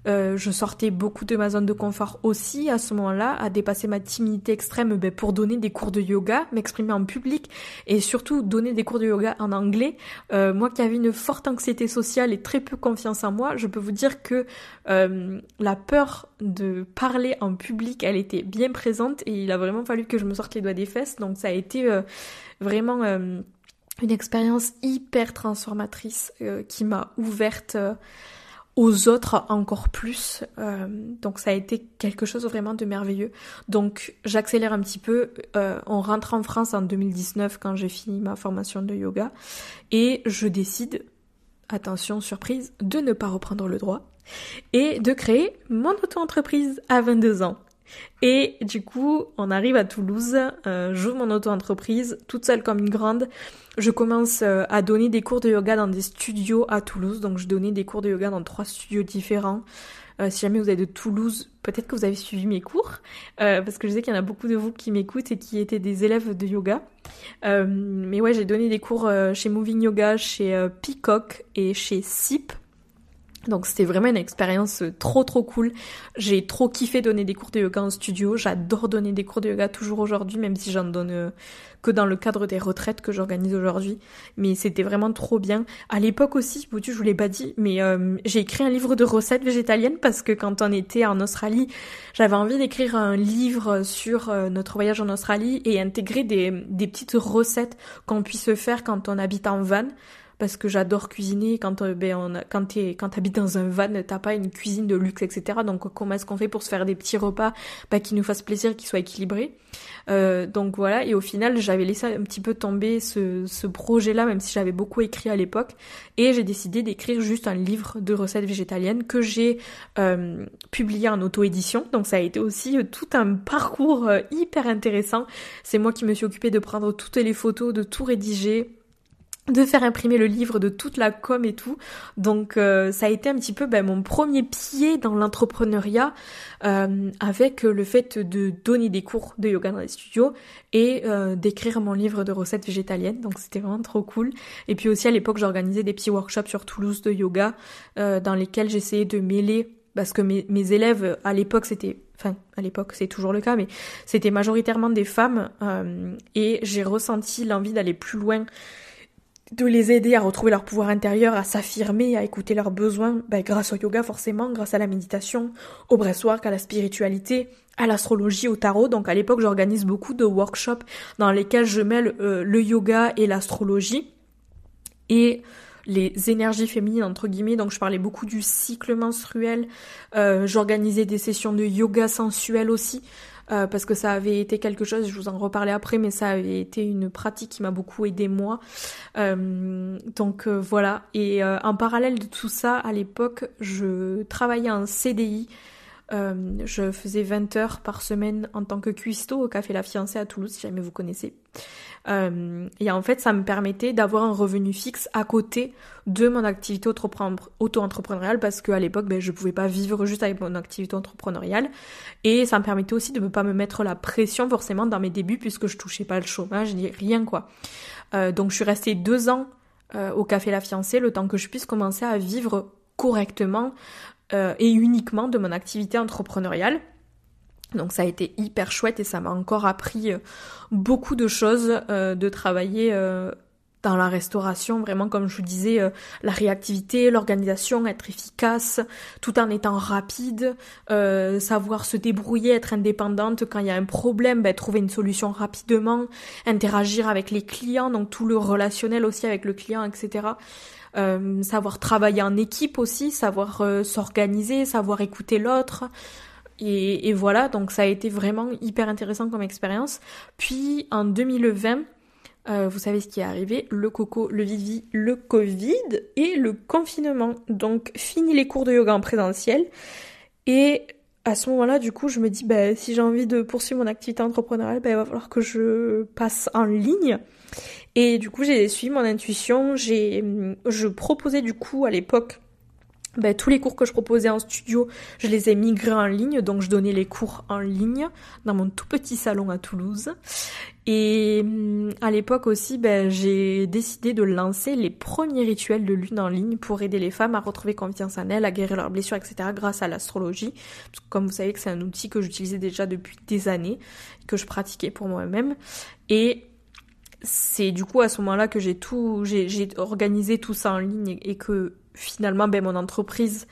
Je sortais beaucoup de ma zone de confort aussi à ce moment-là, à dépasser ma timidité extrême pour donner des cours de yoga, m'exprimer en public et surtout donner des cours de yoga en anglais. Moi qui avais une forte anxiété sociale et très peu confiance en moi, je peux vous dire que la peur de parler en public, elle était bien présente et il a vraiment fallu que je me sorte les doigts des fesses. Donc ça a été vraiment une expérience hyper transformatrice qui m'a ouverte aux autres encore plus, donc ça a été quelque chose vraiment de merveilleux. Donc j'accélère un petit peu, on rentre en France en 2019 quand j'ai fini ma formation de yoga et je décide, attention surprise, de ne pas reprendre le droit et de créer mon auto-entreprise à 22 ans. Et du coup, on arrive à Toulouse, j'ouvre mon auto-entreprise, toute seule comme une grande. Je commence à donner des cours de yoga dans des studios à Toulouse. Donc je donnais des cours de yoga dans 3 studios différents. Si jamais vous êtes de Toulouse, peut-être que vous avez suivi mes cours, parce que je sais qu'il y en a beaucoup de vous qui m'écoutent et qui étaient des élèves de yoga. Mais ouais, j'ai donné des cours chez Moving Yoga, chez Peacock et chez SIP. Donc c'était vraiment une expérience trop cool. J'ai trop kiffé donner des cours de yoga en studio. J'adore donner des cours de yoga toujours aujourd'hui, même si j'en donne que dans le cadre des retraites que j'organise aujourd'hui. Mais c'était vraiment trop bien. À l'époque aussi, je vous l'ai pas dit, mais j'ai écrit un livre de recettes végétaliennes parce que quand on était en Australie, j'avais envie d'écrire un livre sur notre voyage en Australie et intégrer des petites recettes qu'on puisse faire quand on habite en van. Parce que j'adore cuisiner, quand t'habites dans un van, t'as pas une cuisine de luxe, etc. Donc comment est-ce qu'on fait pour se faire des petits repas qui nous fassent plaisir, qui soient équilibrés. Donc voilà, et au final j'avais laissé un petit peu tomber ce projet-là, même si j'avais beaucoup écrit à l'époque, et j'ai décidé d'écrire juste un livre de recettes végétaliennes que j'ai publié en auto-édition. Donc ça a été aussi tout un parcours hyper intéressant. C'est moi qui me suis occupée de prendre toutes les photos, de tout rédiger, de faire imprimer le livre, de toute la com et tout. Donc ça a été un petit peu mon premier pied dans l'entrepreneuriat avec le fait de donner des cours de yoga dans les studios et d'écrire mon livre de recettes végétaliennes. Donc c'était vraiment trop cool. Et puis aussi à l'époque j'organisais des petits workshops sur Toulouse de yoga dans lesquels j'essayais de mêler, parce que mes élèves à l'époque c'est toujours le cas, mais c'était majoritairement des femmes et j'ai ressenti l'envie d'aller plus loin, de les aider à retrouver leur pouvoir intérieur, à s'affirmer, à écouter leurs besoins, grâce au yoga forcément, grâce à la méditation, au breathwork, à la spiritualité, à l'astrologie, au tarot. Donc à l'époque j'organise beaucoup de workshops dans lesquels je mêle le yoga et l'astrologie et les énergies féminines entre guillemets. Donc je parlais beaucoup du cycle menstruel, j'organisais des sessions de yoga sensuel aussi, parce que ça avait été quelque chose, je vous en reparlais après, mais ça avait été une pratique qui m'a beaucoup aidée moi. Donc voilà, et en parallèle de tout ça, à l'époque, je travaillais en CDI. Je faisais 20 heures par semaine en tant que cuistot au Café La Fiancée à Toulouse, si jamais vous connaissez. Et en fait, ça me permettait d'avoir un revenu fixe à côté de mon activité auto-entrepreneuriale, parce qu'à l'époque, je pouvais pas vivre juste avec mon activité entrepreneuriale. Et ça me permettait aussi de ne pas me mettre la pression forcément dans mes débuts, puisque je touchais pas le chômage ni rien, quoi. Donc je suis restée 2 ans au Café La Fiancée, le temps que je puisse commencer à vivre correctement et uniquement de mon activité entrepreneuriale. Donc ça a été hyper chouette et ça m'a encore appris beaucoup de choses, de travailler dans la restauration, vraiment comme je vous disais, la réactivité, l'organisation, être efficace, tout en étant rapide, savoir se débrouiller, être indépendante quand il y a un problème, trouver une solution rapidement, interagir avec les clients, donc tout le relationnel aussi avec le client, etc. Savoir travailler en équipe aussi, savoir s'organiser, savoir écouter l'autre. Et voilà, donc ça a été vraiment hyper intéressant comme expérience. Puis en 2020, vous savez ce qui est arrivé, le coco, le vivi, le Covid et le confinement. Donc fini les cours de yoga en présentiel. Et à ce moment-là, du coup, je me dis, si j'ai envie de poursuivre mon activité entrepreneuriale, il va falloir que je passe en ligne. Et du coup, j'ai suivi mon intuition. Je proposais du coup à l'époque tous les cours que je proposais en studio, je les ai migrés en ligne, donc je donnais les cours en ligne dans mon tout petit salon à Toulouse. Et à l'époque aussi, j'ai décidé de lancer les premiers rituels de lune en ligne pour aider les femmes à retrouver confiance en elles, à guérir leurs blessures, etc. grâce à l'astrologie. Parce que comme vous savez que c'est un outil que j'utilisais déjà depuis des années, que je pratiquais pour moi-même. Et c'est du coup à ce moment-là que j'ai organisé tout ça en ligne et que finalement mon entreprise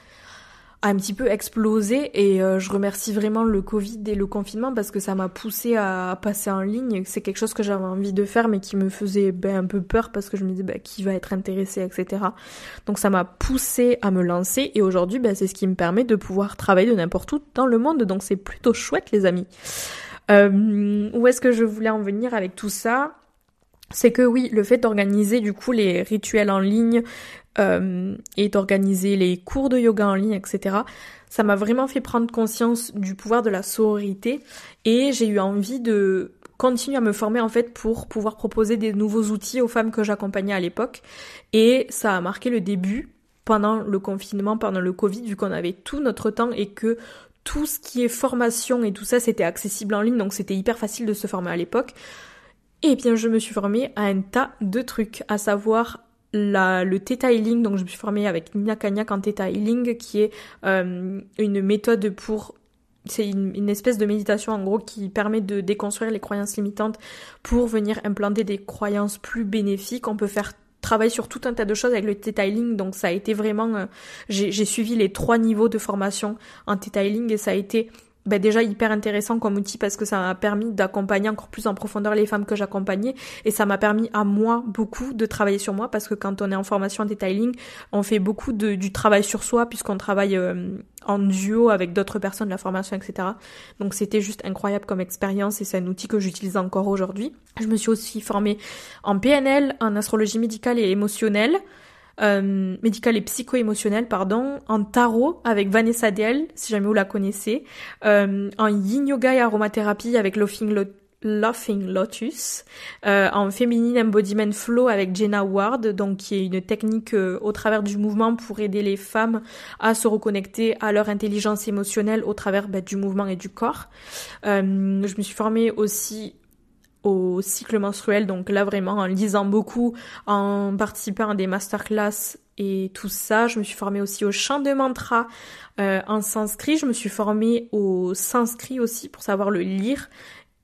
a un petit peu explosé et je remercie vraiment le Covid et le confinement parce que ça m'a poussée à passer en ligne. C'est quelque chose que j'avais envie de faire mais qui me faisait un peu peur parce que je me disais qui va être intéressé, etc. Donc ça m'a poussée à me lancer et aujourd'hui c'est ce qui me permet de pouvoir travailler de n'importe où dans le monde, donc c'est plutôt chouette les amis. Où est-ce que je voulais en venir avec tout ça ? C'est que oui, le fait d'organiser du coup les rituels en ligne et d'organiser les cours de yoga en ligne, etc., ça m'a vraiment fait prendre conscience du pouvoir de la sororité et j'ai eu envie de continuer à me former en fait pour pouvoir proposer des nouveaux outils aux femmes que j'accompagnais à l'époque et ça a marqué le début pendant le confinement, pendant le Covid, vu qu'on avait tout notre temps et que tout ce qui est formation et tout ça c'était accessible en ligne, donc c'était hyper facile de se former à l'époque. Et bien je me suis formée à un tas de trucs, à savoir le Theta Healing, donc je me suis formée avec Nina Kaniak en Theta Healing, qui est une méthode c'est une espèce de méditation en gros qui permet de déconstruire les croyances limitantes pour venir implanter des croyances plus bénéfiques. On peut faire travailler sur tout un tas de choses avec le Theta Healing, donc ça a été vraiment... j'ai suivi les 3 niveaux de formation en Theta Healing et ça a été déjà hyper intéressant comme outil parce que ça m'a permis d'accompagner encore plus en profondeur les femmes que j'accompagnais et ça m'a permis à moi beaucoup de travailler sur moi parce que quand on est en formation en detailing, on fait beaucoup du travail sur soi puisqu'on travaille en duo avec d'autres personnes de la formation, etc. Donc c'était juste incroyable comme expérience et c'est un outil que j'utilise encore aujourd'hui. Je me suis aussi formée en PNL, en astrologie médicale et émotionnelle, médical et psycho-émotionnel, en tarot avec Vanessa Dell, si jamais vous la connaissez, en yin yoga et aromathérapie avec Laughing Lotus, en féminine embodiment flow avec Jenna Ward, donc qui est une technique au travers du mouvement pour aider les femmes à se reconnecter à leur intelligence émotionnelle au travers du mouvement et du corps. Je me suis formée aussi au cycle menstruel, donc là vraiment en lisant beaucoup, en participant à des masterclass et tout ça. Je me suis formée aussi au chant de mantra en sanskrit. Je me suis formée au sanskrit aussi pour savoir le lire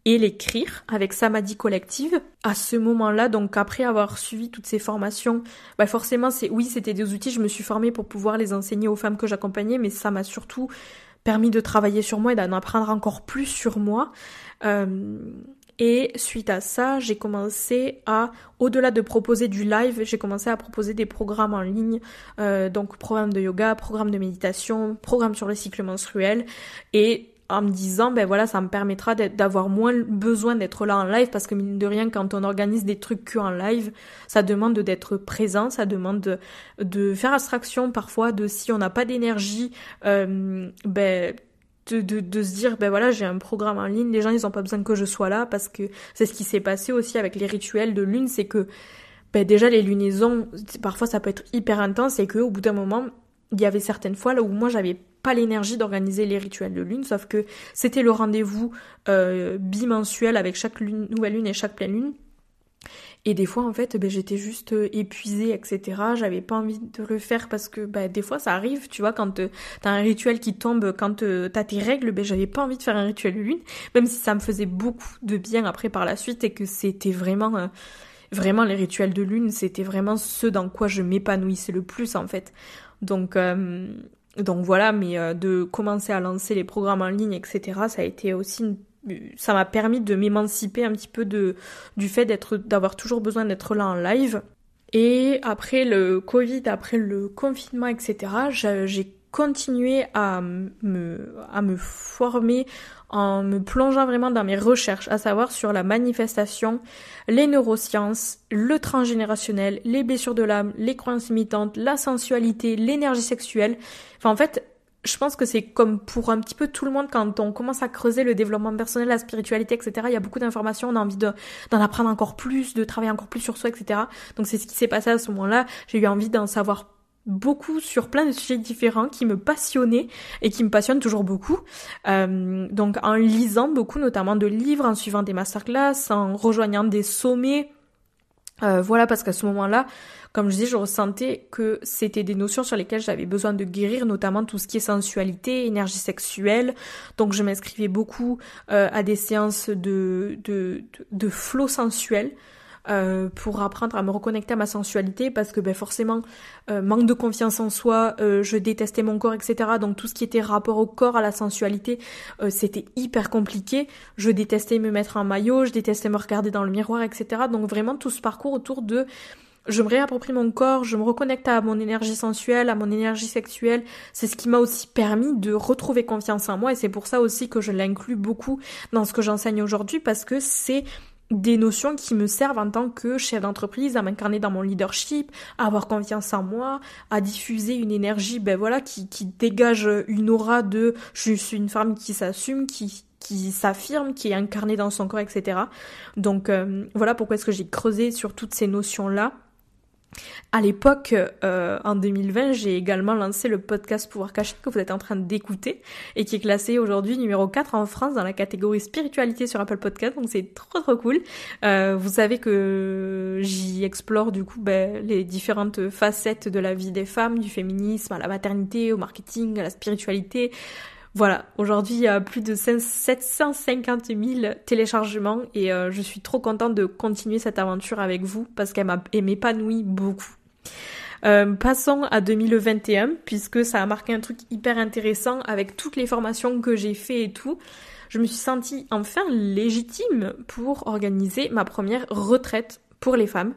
et l'écrire avec Samadhi Collective. À ce moment-là, donc après avoir suivi toutes ces formations, forcément c'était des outils, je me suis formée pour pouvoir les enseigner aux femmes que j'accompagnais, mais ça m'a surtout permis de travailler sur moi et d'en apprendre encore plus sur moi. Et suite à ça, j'ai commencé au-delà de proposer du live, j'ai commencé à proposer des programmes en ligne, donc programme de yoga, programme de méditation, programme sur le cycle menstruel, et en me disant, ça me permettra d'avoir moins besoin d'être là en live, parce que mine de rien, quand on organise des trucs que en live, ça demande d'être présent, ça demande de faire abstraction parfois de si on n'a pas d'énergie, de se dire j'ai un programme en ligne, les gens ils ont pas besoin que je sois là, parce que c'est ce qui s'est passé aussi avec les rituels de lune, c'est que déjà les lunaisons parfois ça peut être hyper intense et que au bout d'un moment il y avait certaines fois là où moi j'avais pas l'énergie d'organiser les rituels de lune, sauf que c'était le rendez-vous bimensuel avec chaque nouvelle lune et chaque pleine lune. Et des fois, en fait, j'étais juste épuisée, etc. J'avais pas envie de le faire parce que des fois, ça arrive, tu vois, quand t'as un rituel qui tombe, quand t'as tes règles, j'avais pas envie de faire un rituel de lune, même si ça me faisait beaucoup de bien après par la suite et que c'était vraiment les rituels de lune, c'était vraiment ce dans quoi je m'épanouissais le plus, en fait. Donc voilà, mais de commencer à lancer les programmes en ligne, etc., ça a été aussi ça m'a permis de m'émanciper un petit peu du fait d'avoir toujours besoin d'être là en live. Et après le Covid, après le confinement, etc., j'ai continué à me former en me plongeant vraiment dans mes recherches, à savoir sur la manifestation, les neurosciences, le transgénérationnel, les blessures de l'âme, les croyances limitantes, la sensualité, l'énergie sexuelle. Enfin, en fait, je pense que c'est comme pour un petit peu tout le monde, quand on commence à creuser le développement personnel, la spiritualité, etc., il y a beaucoup d'informations, on a envie d'en apprendre encore plus, de travailler encore plus sur soi, etc. Donc c'est ce qui s'est passé à ce moment-là. J'ai eu envie d'en savoir beaucoup sur plein de sujets différents qui me passionnaient et qui me passionnent toujours beaucoup. Donc en lisant beaucoup, notamment de livres, en suivant des masterclass, en rejoignant des sommets. Parce qu'à ce moment-là, comme je dis, je ressentais que c'était des notions sur lesquelles j'avais besoin de guérir, notamment tout ce qui est sensualité, énergie sexuelle. Donc je m'inscrivais beaucoup à des séances de flow sensuel pour apprendre à me reconnecter à ma sensualité, parce que forcément, manque de confiance en soi, je détestais mon corps, etc. Donc tout ce qui était rapport au corps, à la sensualité, c'était hyper compliqué. Je détestais me mettre en maillot, je détestais me regarder dans le miroir, etc. Donc vraiment tout ce parcours autour de je me réapproprie mon corps, je me reconnecte à mon énergie sensuelle, à mon énergie sexuelle. C'est ce qui m'a aussi permis de retrouver confiance en moi, et c'est pour ça aussi que je l'inclus beaucoup dans ce que j'enseigne aujourd'hui, parce que c'est des notions qui me servent en tant que chef d'entreprise, à m'incarner dans mon leadership, à avoir confiance en moi, à diffuser une énergie qui dégage une aura de je suis une femme qui s'assume, qui s'affirme, qui est incarnée dans son corps, etc. Donc voilà pourquoi est-ce que j'ai creusé sur toutes ces notions-là. À l'époque, en 2020, j'ai également lancé le podcast Pouvoir Caché que vous êtes en train d'écouter et qui est classé aujourd'hui numéro 4 en France dans la catégorie spiritualité sur Apple Podcast, donc c'est trop cool. Vous savez que j'y explore du coup les différentes facettes de la vie des femmes, du féminisme à la maternité, au marketing, à la spiritualité. Voilà, aujourd'hui il y a plus de 750 000 téléchargements et je suis trop contente de continuer cette aventure avec vous parce qu'elle m'épanouit beaucoup. Passons à 2021 puisque ça a marqué un truc hyper intéressant avec toutes les formations que j'ai fait et tout. Je me suis sentie enfin légitime pour organiser ma première retraite pour les femmes.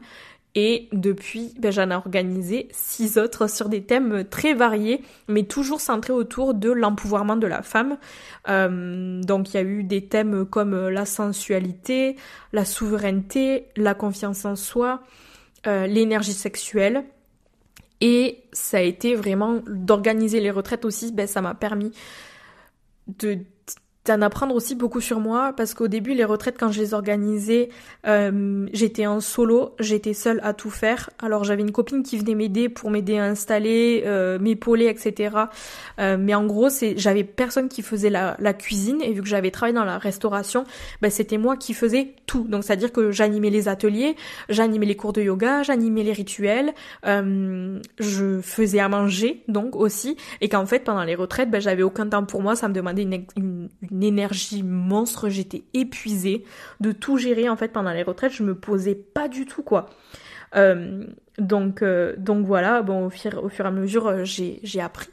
Et depuis, j'en ai organisé 6 autres sur des thèmes très variés, mais toujours centrés autour de l'empouvoirment de la femme. Donc il y a eu des thèmes comme la sensualité, la souveraineté, la confiance en soi, l'énergie sexuelle. Et ça a été vraiment d'organiser les retraites aussi, ça m'a permis d'en apprendre aussi beaucoup sur moi parce qu'au début les retraites quand je les organisais j'étais en solo, j'étais seule à tout faire. Alors j'avais une copine qui venait m'aider pour m'aider à installer, m'épauler, etc. Mais en gros j'avais personne qui faisait la cuisine et vu que j'avais travaillé dans la restauration, c'était moi qui faisais tout. Donc c'est à dire que j'animais les ateliers, j'animais les cours de yoga, j'animais les rituels, je faisais à manger donc aussi et qu'en fait pendant les retraites j'avais aucun temps pour moi, ça me demandait une énergie monstre, j'étais épuisée de tout gérer en fait pendant les retraites, je me posais pas du tout quoi. Donc voilà, au fur et à mesure j'ai appris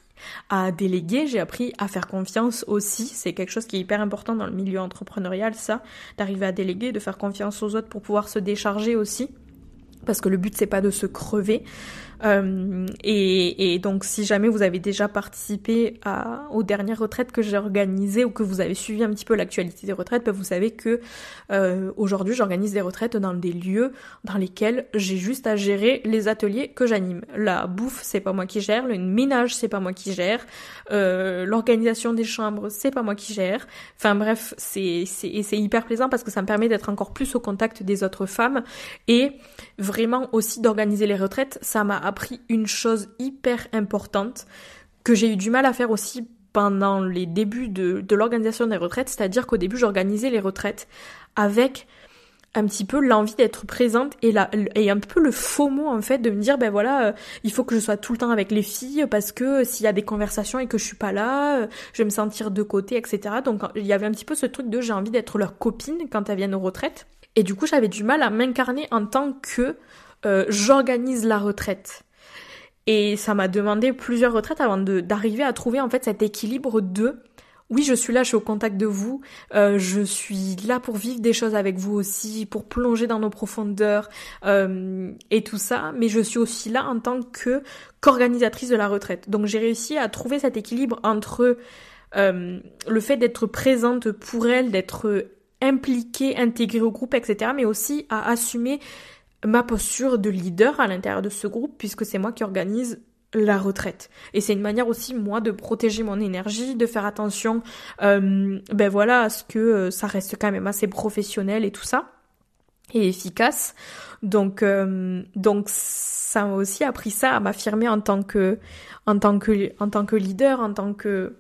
à déléguer, j'ai appris à faire confiance aussi, c'est quelque chose qui est hyper important dans le milieu entrepreneurial ça, d'arriver à déléguer, de faire confiance aux autres pour pouvoir se décharger aussi. Parce que le but c'est pas de se crever et donc si jamais vous avez déjà participé aux dernières retraites que j'ai organisées ou que vous avez suivi un petit peu l'actualité des retraites, vous savez que aujourd'hui j'organise des retraites dans des lieux dans lesquels j'ai juste à gérer les ateliers que j'anime. La bouffe c'est pas moi qui gère, le ménage c'est pas moi qui gère, l'organisation des chambres c'est pas moi qui gère. Enfin bref, c'est hyper plaisant parce que ça me permet d'être encore plus au contact des autres femmes et vraiment aussi d'organiser les retraites, ça m'a appris une chose hyper importante que j'ai eu du mal à faire aussi pendant les débuts de l'organisation des retraites, c'est-à-dire qu'au début j'organisais les retraites avec un petit peu l'envie d'être présente et un peu le FOMO en fait de me dire il faut que je sois tout le temps avec les filles parce que s'il y a des conversations et que je suis pas là, je vais me sentir de côté, etc. Donc il y avait un petit peu ce truc de j'ai envie d'être leur copine quand elles viennent aux retraites. Et du coup, j'avais du mal à m'incarner en tant que j'organise la retraite. Et ça m'a demandé plusieurs retraites avant d'arriver à trouver en fait cet équilibre de oui, je suis là, je suis au contact de vous, je suis là pour vivre des choses avec vous aussi, pour plonger dans nos profondeurs et tout ça, mais je suis aussi là en tant qu'organisatrice de la retraite. Donc j'ai réussi à trouver cet équilibre entre le fait d'être présente pour elle, d'être impliquée, intégrée au groupe, etc. mais aussi à assumer ma posture de leader à l'intérieur de ce groupe puisque c'est moi qui organise la retraite. Et c'est une manière aussi, moi, de protéger mon énergie, de faire attention à ce que ça reste quand même assez professionnel et tout ça, et efficace. Donc ça m'a aussi appris ça, à m'affirmer en tant que leader, en tant que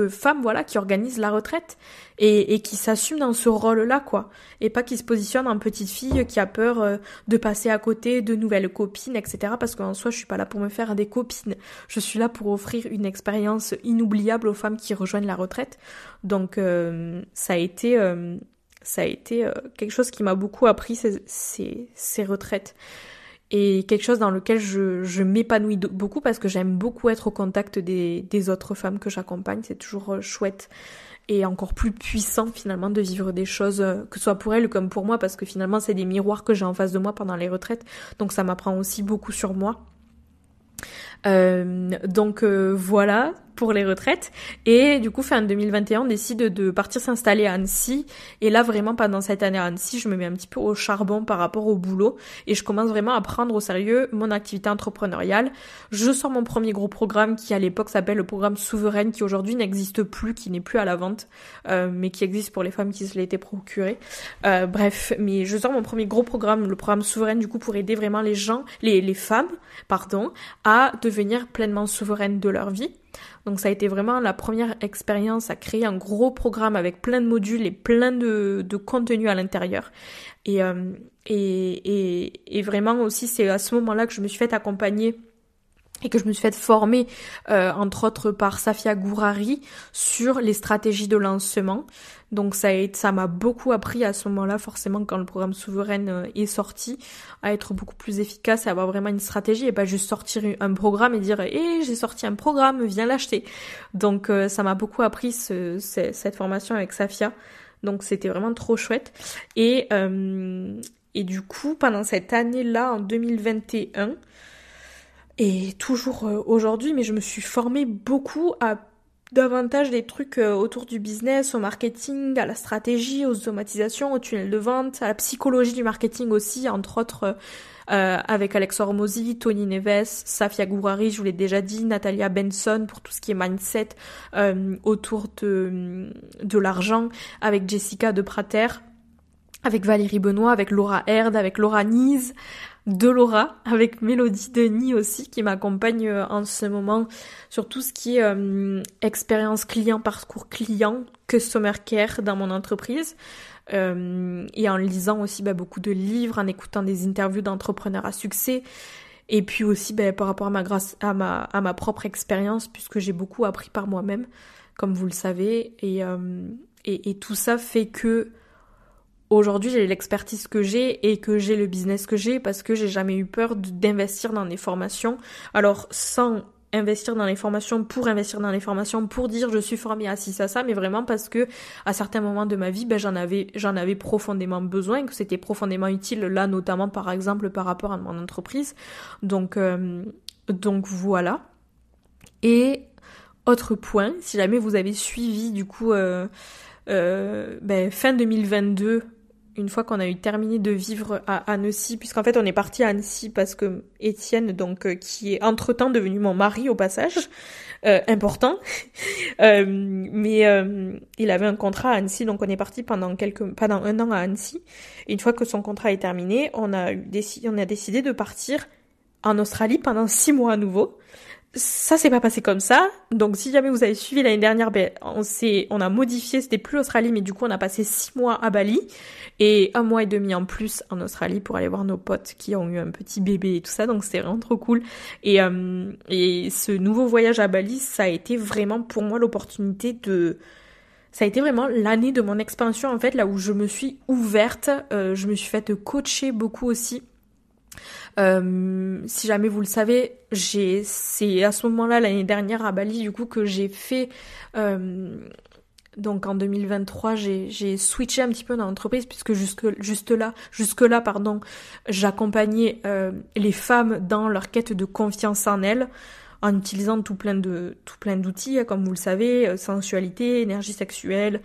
femme, qui organise la retraite et qui s'assume dans ce rôle-là, quoi. Et pas qui se positionne en petite fille qui a peur de passer à côté de nouvelles copines, etc. Parce qu'en soi, je suis pas là pour me faire des copines. Je suis là pour offrir une expérience inoubliable aux femmes qui rejoignent la retraite. Donc, ça a été quelque chose qui m'a beaucoup appris, ces retraites. Et quelque chose dans lequel je m'épanouis beaucoup parce que j'aime beaucoup être au contact des autres femmes que j'accompagne. C'est toujours chouette et encore plus puissant finalement de vivre des choses, que ce soit pour elles comme pour moi, parce que finalement c'est des miroirs que j'ai en face de moi pendant les retraites. Donc ça m'apprend aussi beaucoup sur moi. Voilà pour les retraites. Et du coup, fin 2021, on décide de partir s'installer à Annecy. Et là, vraiment, pendant cette année à Annecy, je me mets un petit peu au charbon par rapport au boulot. Et je commence vraiment à prendre au sérieux mon activité entrepreneuriale. Je sors mon premier gros programme qui, à l'époque, s'appelle le programme Souveraine, qui aujourd'hui n'existe plus, qui n'est plus à la vente, mais qui existe pour les femmes qui se l'étaient procuré. Bref, mais je sors mon premier gros programme, le programme Souveraine, du coup, pour aider vraiment les femmes, à devenir pleinement souveraines de leur vie. Donc ça a été vraiment la première expérience à créer un gros programme avec plein de modules et plein de contenu à l'intérieur. Et vraiment aussi, c'est à ce moment-là que je me suis fait accompagner et que je me suis fait former, entre autres par Safia Gourari, sur les stratégies de lancement. Donc ça m'a beaucoup appris à ce moment-là, forcément, quand le programme Souveraine est sorti, à être beaucoup plus efficace et avoir vraiment une stratégie et pas juste sortir un programme et dire j'ai sorti un programme, viens l'acheter. Donc ça m'a beaucoup appris cette formation avec Safia. Donc c'était vraiment trop chouette. Et du coup, pendant cette année-là, en 2021, et toujours aujourd'hui, mais je me suis formée beaucoup à davantage des trucs autour du business, au marketing, à la stratégie, aux automatisations, au tunnel de vente, à la psychologie du marketing aussi, entre autres avec Alex Hormozy, Tony Neves, Safia Gourari, je vous l'ai déjà dit, Natalia Benson pour tout ce qui est mindset autour de l'argent, avec Jessica de Prater, avec Valérie Benoît, avec Laura Herd, avec Laura Nise, de Laura, avec Mélodie Denis aussi, qui m'accompagne en ce moment sur tout ce qui est expérience client, parcours client, customer care dans mon entreprise. Et en lisant aussi beaucoup de livres, en écoutant des interviews d'entrepreneurs à succès. Et puis aussi par rapport à ma propre expérience, puisque j'ai beaucoup appris par moi-même, comme vous le savez. Et tout ça fait que aujourd'hui, j'ai l'expertise que j'ai et que j'ai le business que j'ai parce que j'ai jamais eu peur d'investir dans des formations. Alors, sans investir dans les formations pour investir dans les formations pour dire je suis formée à ci, à ça, mais vraiment parce que à certains moments de ma vie, j'en avais profondément besoin, que c'était profondément utile, là, notamment, par exemple, par rapport à mon entreprise. Donc voilà. Et autre point, si jamais vous avez suivi, du coup, fin 2022, une fois qu'on a eu terminé de vivre à Annecy, puisqu'en fait on est parti à Annecy parce que Étienne, qui est entre-temps devenu mon mari au passage, important, mais il avait un contrat à Annecy, donc on est parti pendant 1 an à Annecy. Et une fois que son contrat est terminé, on a décidé de partir en Australie pendant 6 mois à nouveau. Ça s'est pas passé comme ça, donc si jamais vous avez suivi l'année dernière, on a modifié, c'était plus Australie, mais du coup on a passé 6 mois à Bali, et 1 mois et demi en plus en Australie pour aller voir nos potes qui ont eu un petit bébé et tout ça, donc c'était vraiment trop cool. Et ce nouveau voyage à Bali, ça a été vraiment pour moi ça a été vraiment l'année de mon expansion en fait, là où je me suis ouverte, je me suis faite coacher beaucoup aussi. Si jamais vous le savez, c'est à ce moment-là, l'année dernière à Bali, du coup, que j'ai fait, donc en 2023, j'ai switché un petit peu dans l'entreprise, puisque jusque-là, j'accompagnais les femmes dans leur quête de confiance en elles, en utilisant tout plein d'outils, comme vous le savez, sensualité, énergie sexuelle,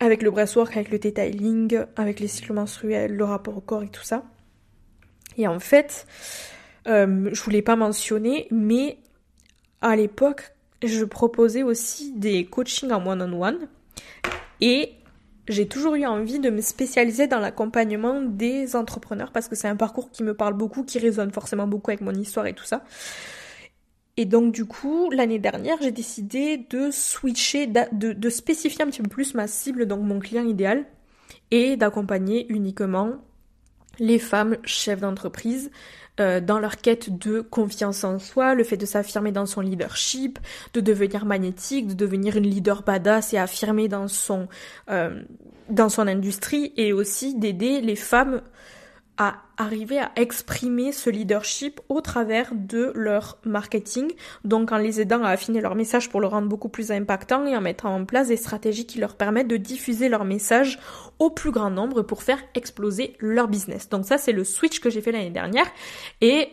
avec le breathwork, avec le detailing, avec les cycles menstruels, le rapport au corps et tout ça. Et en fait, je voulais pas mentionner, mais à l'époque, je proposais aussi des coachings en one-on-one. Et j'ai toujours eu envie de me spécialiser dans l'accompagnement des entrepreneurs parce que c'est un parcours qui me parle beaucoup, qui résonne forcément beaucoup avec mon histoire et tout ça. Et donc du coup, l'année dernière, j'ai décidé de switcher, de spécifier un petit peu plus ma cible, donc mon client idéal, et d'accompagner uniquement les femmes chefs d'entreprise dans leur quête de confiance en soi, le fait de s'affirmer dans son leadership, de devenir magnétique, de devenir une leader badass et affirmée dans son industrie, et aussi d'aider les femmes à arriver à exprimer ce leadership au travers de leur marketing, donc en les aidant à affiner leur message pour le rendre beaucoup plus impactant et en mettant en place des stratégies qui leur permettent de diffuser leur message au plus grand nombre pour faire exploser leur business. Donc ça, c'est le switch que j'ai fait l'année dernière. Et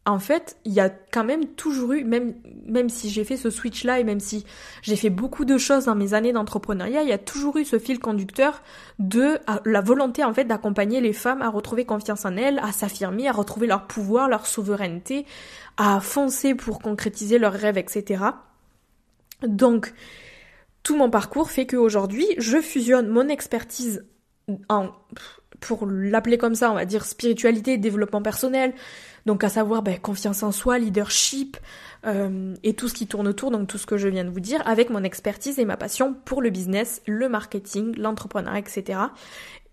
en fait, il y a quand même toujours eu, même si j'ai fait ce switch-là et même si j'ai fait beaucoup de choses dans mes années d'entrepreneuriat, il y a toujours eu ce fil conducteur de la volonté en fait d'accompagner les femmes à retrouver confiance en elles, à s'affirmer, à retrouver leur pouvoir, leur souveraineté, à foncer pour concrétiser leurs rêves, etc. Donc, tout mon parcours fait qu'aujourd'hui, je fusionne mon expertise en pour l'appeler comme ça, on va dire spiritualité, développement personnel, donc à savoir confiance en soi, leadership, et tout ce qui tourne autour, donc tout ce que je viens de vous dire, avec mon expertise et ma passion pour le business, le marketing, l'entrepreneuriat, etc.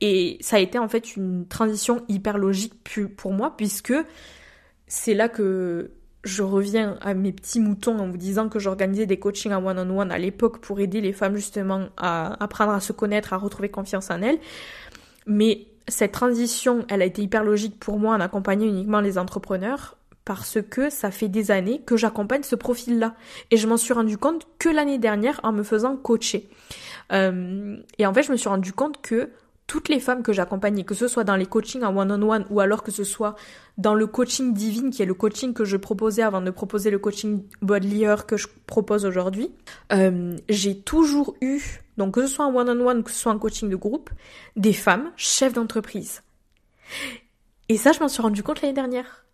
Et ça a été en fait une transition hyper logique pour moi, puisque c'est là que je reviens à mes petits moutons en vous disant que j'organisais des coachings en one-on-one à l'époque pour aider les femmes justement à apprendre à se connaître, à retrouver confiance en elles. Mais cette transition, elle a été hyper logique pour moi en accompagnant uniquement les entrepreneurs, parce que ça fait des années que j'accompagne ce profil-là. Et je m'en suis rendu compte que l'année dernière en me faisant coacher. Et en fait, je me suis rendu compte que toutes les femmes que j'accompagnais, que ce soit dans les coachings en one-on-one ou alors que ce soit dans le coaching divine, qui est le coaching que je proposais avant de proposer le coaching Bodlier que je propose aujourd'hui, j'ai toujours eu, donc que ce soit en one-on-one, que ce soit en coaching de groupe, des femmes chefs d'entreprise. Et ça, je m'en suis rendu compte l'année dernière.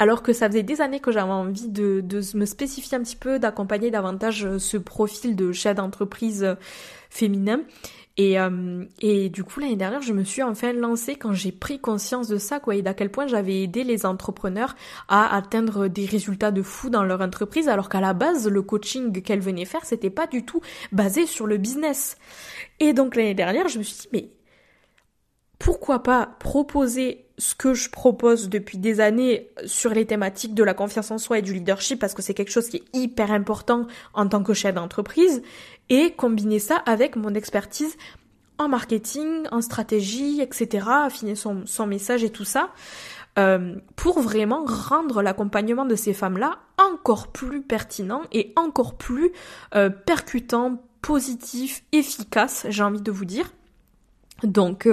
Alors que ça faisait des années que j'avais envie de me spécifier un petit peu, d'accompagner davantage ce profil de chef d'entreprise féminin. Et du coup, l'année dernière, je me suis enfin lancée quand j'ai pris conscience de ça, et d'à quel point j'avais aidé les entrepreneurs à atteindre des résultats de fou dans leur entreprise, alors qu'à la base, le coaching qu'elles venaient faire, c'était pas du tout basé sur le business. Et donc, l'année dernière, je me suis dit, mais pourquoi pas proposer ce que je propose depuis des années sur les thématiques de la confiance en soi et du leadership, parce que c'est quelque chose qui est hyper important en tant que chef d'entreprise, et combiner ça avec mon expertise en marketing, en stratégie, etc., affiner son message et tout ça, pour vraiment rendre l'accompagnement de ces femmes-là encore plus pertinent et encore plus percutant, positif, efficace, j'ai envie de vous dire. Donc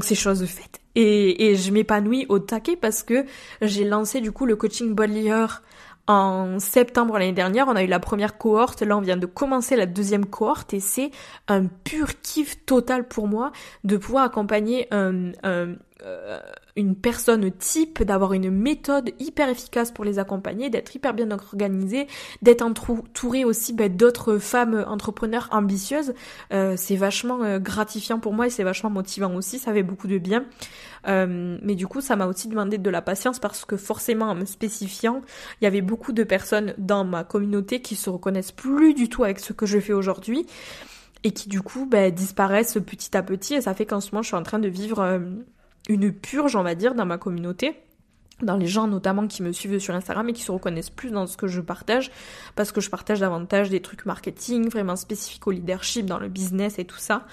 c'est chose faite. Et je m'épanouis au taquet parce que j'ai lancé du coup le coaching Bodlier en septembre l'année dernière. On a eu la première cohorte, là on vient de commencer la deuxième cohorte et c'est un pur kiff total pour moi de pouvoir accompagner une personne type, d'avoir une méthode hyper efficace pour les accompagner, d'être hyper bien organisée, d'être entourée aussi d'autres femmes entrepreneurs ambitieuses. C'est vachement gratifiant pour moi et c'est vachement motivant aussi, ça fait beaucoup de bien. Mais du coup, ça m'a aussi demandé de la patience parce que forcément, en me spécifiant, il y avait beaucoup de personnes dans ma communauté qui se reconnaissent plus du tout avec ce que je fais aujourd'hui et qui du coup disparaissent petit à petit et ça fait qu'en ce moment, je suis en train de vivre une purge, on va dire, dans ma communauté, dans les gens notamment qui me suivent sur Instagram et qui se reconnaissent plus dans ce que je partage, parce que je partage davantage des trucs marketing, vraiment spécifiques au leadership, dans le business et tout ça,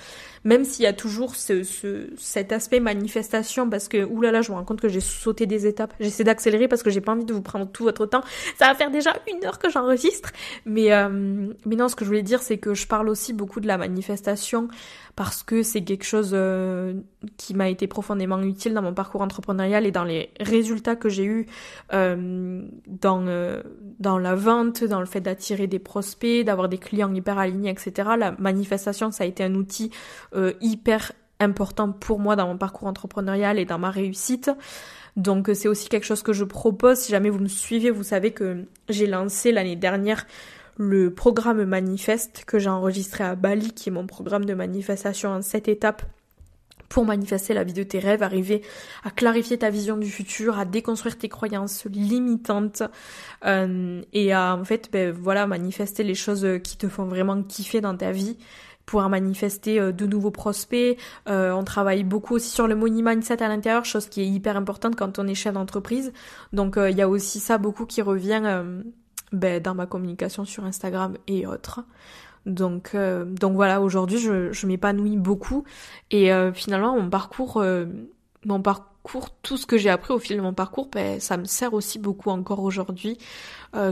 même s'il y a toujours cet aspect manifestation, parce que, oulala, je me rends compte que j'ai sauté des étapes, j'essaie d'accélérer parce que j'ai pas envie de vous prendre tout votre temps, ça va faire déjà 1 heure que j'enregistre, mais non, ce que je voulais dire, c'est que je parle aussi beaucoup de la manifestation, parce que c'est quelque chose qui m'a été profondément utile dans mon parcours entrepreneurial et dans les résultats que j'ai eus dans la vente, dans le fait d'attirer des prospects, d'avoir des clients hyper alignés, etc. La manifestation, ça a été un outil hyper important pour moi dans mon parcours entrepreneurial et dans ma réussite. Donc c'est aussi quelque chose que je propose. Si jamais vous me suivez, vous savez que j'ai lancé l'année dernière le programme Manifeste que j'ai enregistré à Bali, qui est mon programme de manifestation en 7 étapes pour manifester la vie de tes rêves, arriver à clarifier ta vision du futur, à déconstruire tes croyances limitantes et à en fait manifester les choses qui te font vraiment kiffer dans ta vie, pouvoir manifester de nouveaux prospects. On travaille beaucoup aussi sur le money mindset à l'intérieur, chose qui est hyper importante quand on est chef d'entreprise. Donc il y a aussi ça beaucoup qui revient dans ma communication sur Instagram et autres. Donc voilà, aujourd'hui je m'épanouis beaucoup et finalement mon parcours, tout ce que j'ai appris au fil de mon parcours, ça me sert aussi beaucoup encore aujourd'hui,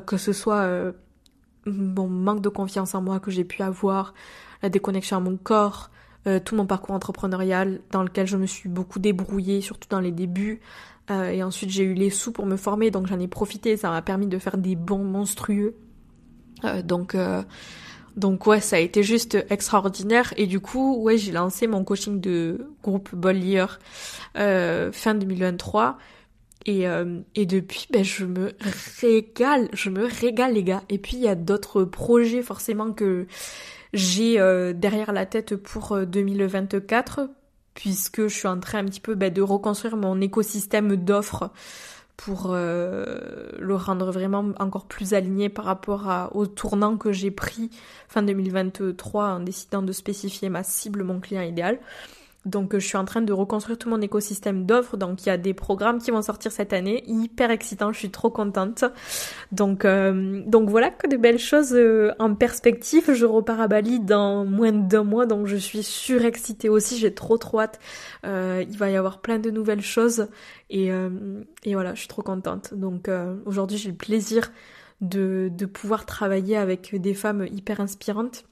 que ce soit mon manque de confiance en moi que j'ai pu avoir, la déconnexion à mon corps, tout mon parcours entrepreneurial dans lequel je me suis beaucoup débrouillée, surtout dans les débuts. Et ensuite j'ai eu les sous pour me former, donc j'en ai profité, ça m'a permis de faire des bonds monstrueux. Donc ouais, ça a été juste extraordinaire. Et du coup, ouais, j'ai lancé mon coaching de groupe Bodlier fin 2023. Et depuis, je me régale les gars. Et puis il y a d'autres projets forcément que j'ai derrière la tête pour 2024. puisque je suis en train un petit peu de reconstruire mon écosystème d'offres pour le rendre vraiment encore plus aligné par rapport au tournant que j'ai pris fin 2023 en décidant de spécifier ma cible, mon client idéal. Donc je suis en train de reconstruire tout mon écosystème d'offres, donc il y a des programmes qui vont sortir cette année, hyper excitant, je suis trop contente. Donc voilà que de belles choses en perspective. Je repars à Bali dans moins d'1 mois, donc je suis surexcitée aussi, j'ai trop hâte. Il va y avoir plein de nouvelles choses et voilà, je suis trop contente. Donc aujourd'hui j'ai le plaisir de pouvoir travailler avec des femmes hyper inspirantes.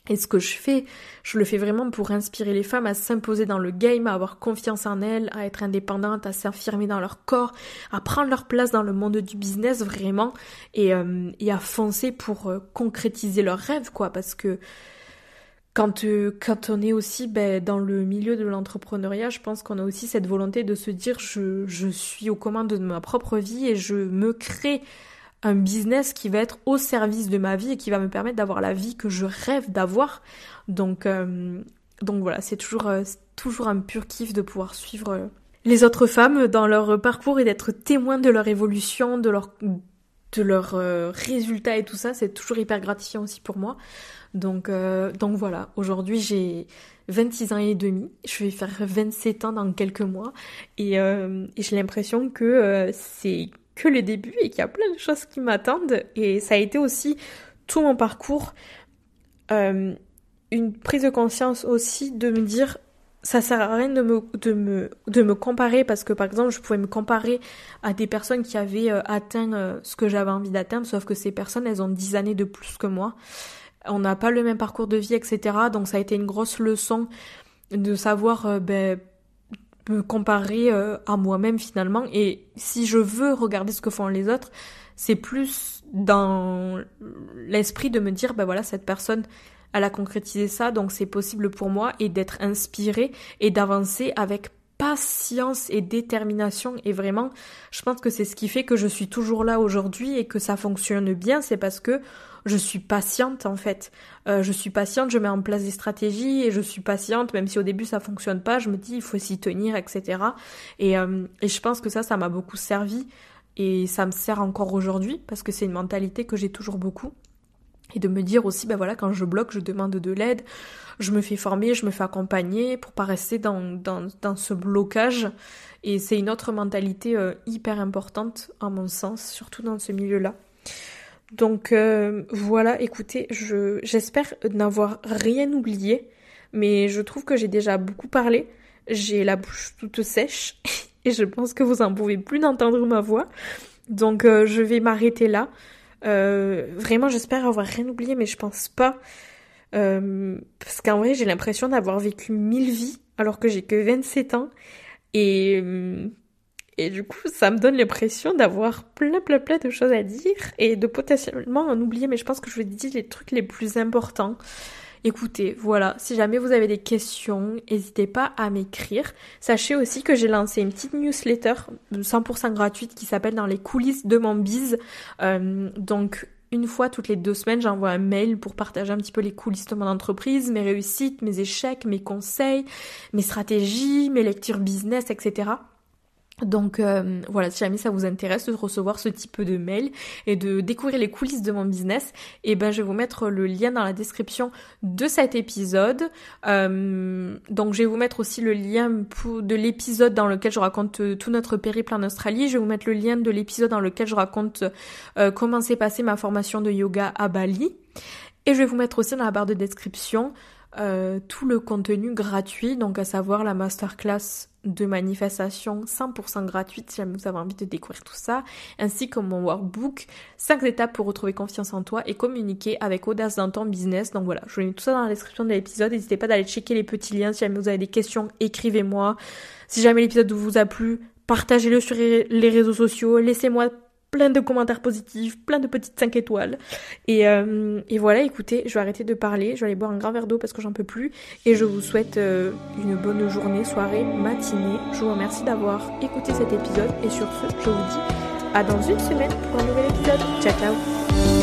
Et ce que je le fais vraiment pour inspirer les femmes à s'imposer dans le game, à avoir confiance en elles, à être indépendantes, à s'affirmer dans leur corps, à prendre leur place dans le monde du business vraiment, et à foncer pour concrétiser leurs rêves, quoi. Parce que quand on est aussi dans le milieu de l'entrepreneuriat, je pense qu'on a aussi cette volonté de se dire je suis aux commandes de ma propre vie et je me crée un business qui va être au service de ma vie et qui va me permettre d'avoir la vie que je rêve d'avoir. Donc voilà, c'est toujours un pur kiff de pouvoir suivre les autres femmes dans leur parcours et d'être témoin de leur évolution, de leurs résultats et tout ça. C'est toujours hyper gratifiant aussi pour moi. Donc voilà, aujourd'hui j'ai 26 ans et demi, je vais faire 27 ans dans quelques mois et j'ai l'impression que c'est que le début et qu'il y a plein de choses qui m'attendent. Et ça a été aussi tout mon parcours, une prise de conscience aussi de me dire ça sert à rien de me comparer, parce que par exemple je pouvais me comparer à des personnes qui avaient atteint ce que j'avais envie d'atteindre, sauf que ces personnes elles ont 10 années de plus que moi, on n'a pas le même parcours de vie, etc. Donc ça a été une grosse leçon de savoir me comparer à moi-même finalement. Et si je veux regarder ce que font les autres, c'est plus dans l'esprit de me dire voilà, cette personne elle a concrétisé ça, donc c'est possible pour moi, et d'être inspirée et d'avancer avec patience et détermination. Et vraiment, je pense que c'est ce qui fait que je suis toujours là aujourd'hui et que ça fonctionne bien, c'est parce que je suis patiente en fait. Je suis patiente, je mets en place des stratégies et je suis patiente, même si au début ça fonctionne pas, je me dis il faut s'y tenir, etc. Et je pense que ça m'a beaucoup servi et ça me sert encore aujourd'hui parce que c'est une mentalité que j'ai toujours beaucoup. Et de me dire aussi, voilà, quand je bloque, je demande de l'aide, je me fais former, je me fais accompagner pour pas rester dans ce blocage. Et c'est une autre mentalité hyper importante, à mon sens, surtout dans ce milieu-là. Donc voilà, écoutez, j'espère n'avoir rien oublié, mais je trouve que j'ai déjà beaucoup parlé. J'ai la bouche toute sèche et je pense que vous en pouvez plus d'entendre ma voix. Donc je vais m'arrêter là. Vraiment j'espère avoir rien oublié, mais je pense pas, parce qu'en vrai j'ai l'impression d'avoir vécu 1000 vies alors que j'ai que 27 ans et du coup ça me donne l'impression d'avoir plein de choses à dire et de potentiellement en oublier, mais je pense que je vais dire les trucs les plus importants. Écoutez, voilà, si jamais vous avez des questions, n'hésitez pas à m'écrire. Sachez aussi que j'ai lancé une petite newsletter 100% gratuite qui s'appelle Dans les coulisses de mon biz. Donc, une fois toutes les 2 semaines, j'envoie un mail pour partager un petit peu les coulisses de mon entreprise, mes réussites, mes échecs, mes conseils, mes stratégies, mes lectures business, etc. Donc voilà, si jamais ça vous intéresse de recevoir ce type de mail et de découvrir les coulisses de mon business, je vais vous mettre le lien dans la description de cet épisode. Donc je vais vous mettre aussi le lien de l'épisode dans lequel je raconte tout notre périple en Australie. Je vais vous mettre le lien de l'épisode dans lequel je raconte comment s'est passée ma formation de yoga à Bali. Et je vais vous mettre aussi dans la barre de description tout le contenu gratuit, donc à savoir la masterclass de manifestation 100% gratuite si jamais vous avez envie de découvrir tout ça, ainsi que mon workbook 5 étapes pour retrouver confiance en toi et communiquer avec audace dans ton business. Donc voilà, je vous mets tout ça dans la description de l'épisode. N'hésitez pas d'aller checker les petits liens. Si jamais vous avez des questions, écrivez-moi. Si jamais l'épisode vous a plu, partagez-le sur les réseaux sociaux, laissez-moi plein de commentaires positifs, plein de petites 5 étoiles. Et voilà, écoutez, je vais arrêter de parler, je vais aller boire un grand verre d'eau parce que j'en peux plus. Et je vous souhaite une bonne journée, soirée, matinée. Je vous remercie d'avoir écouté cet épisode. Et sur ce, je vous dis à dans une semaine pour un nouvel épisode. Ciao, ciao.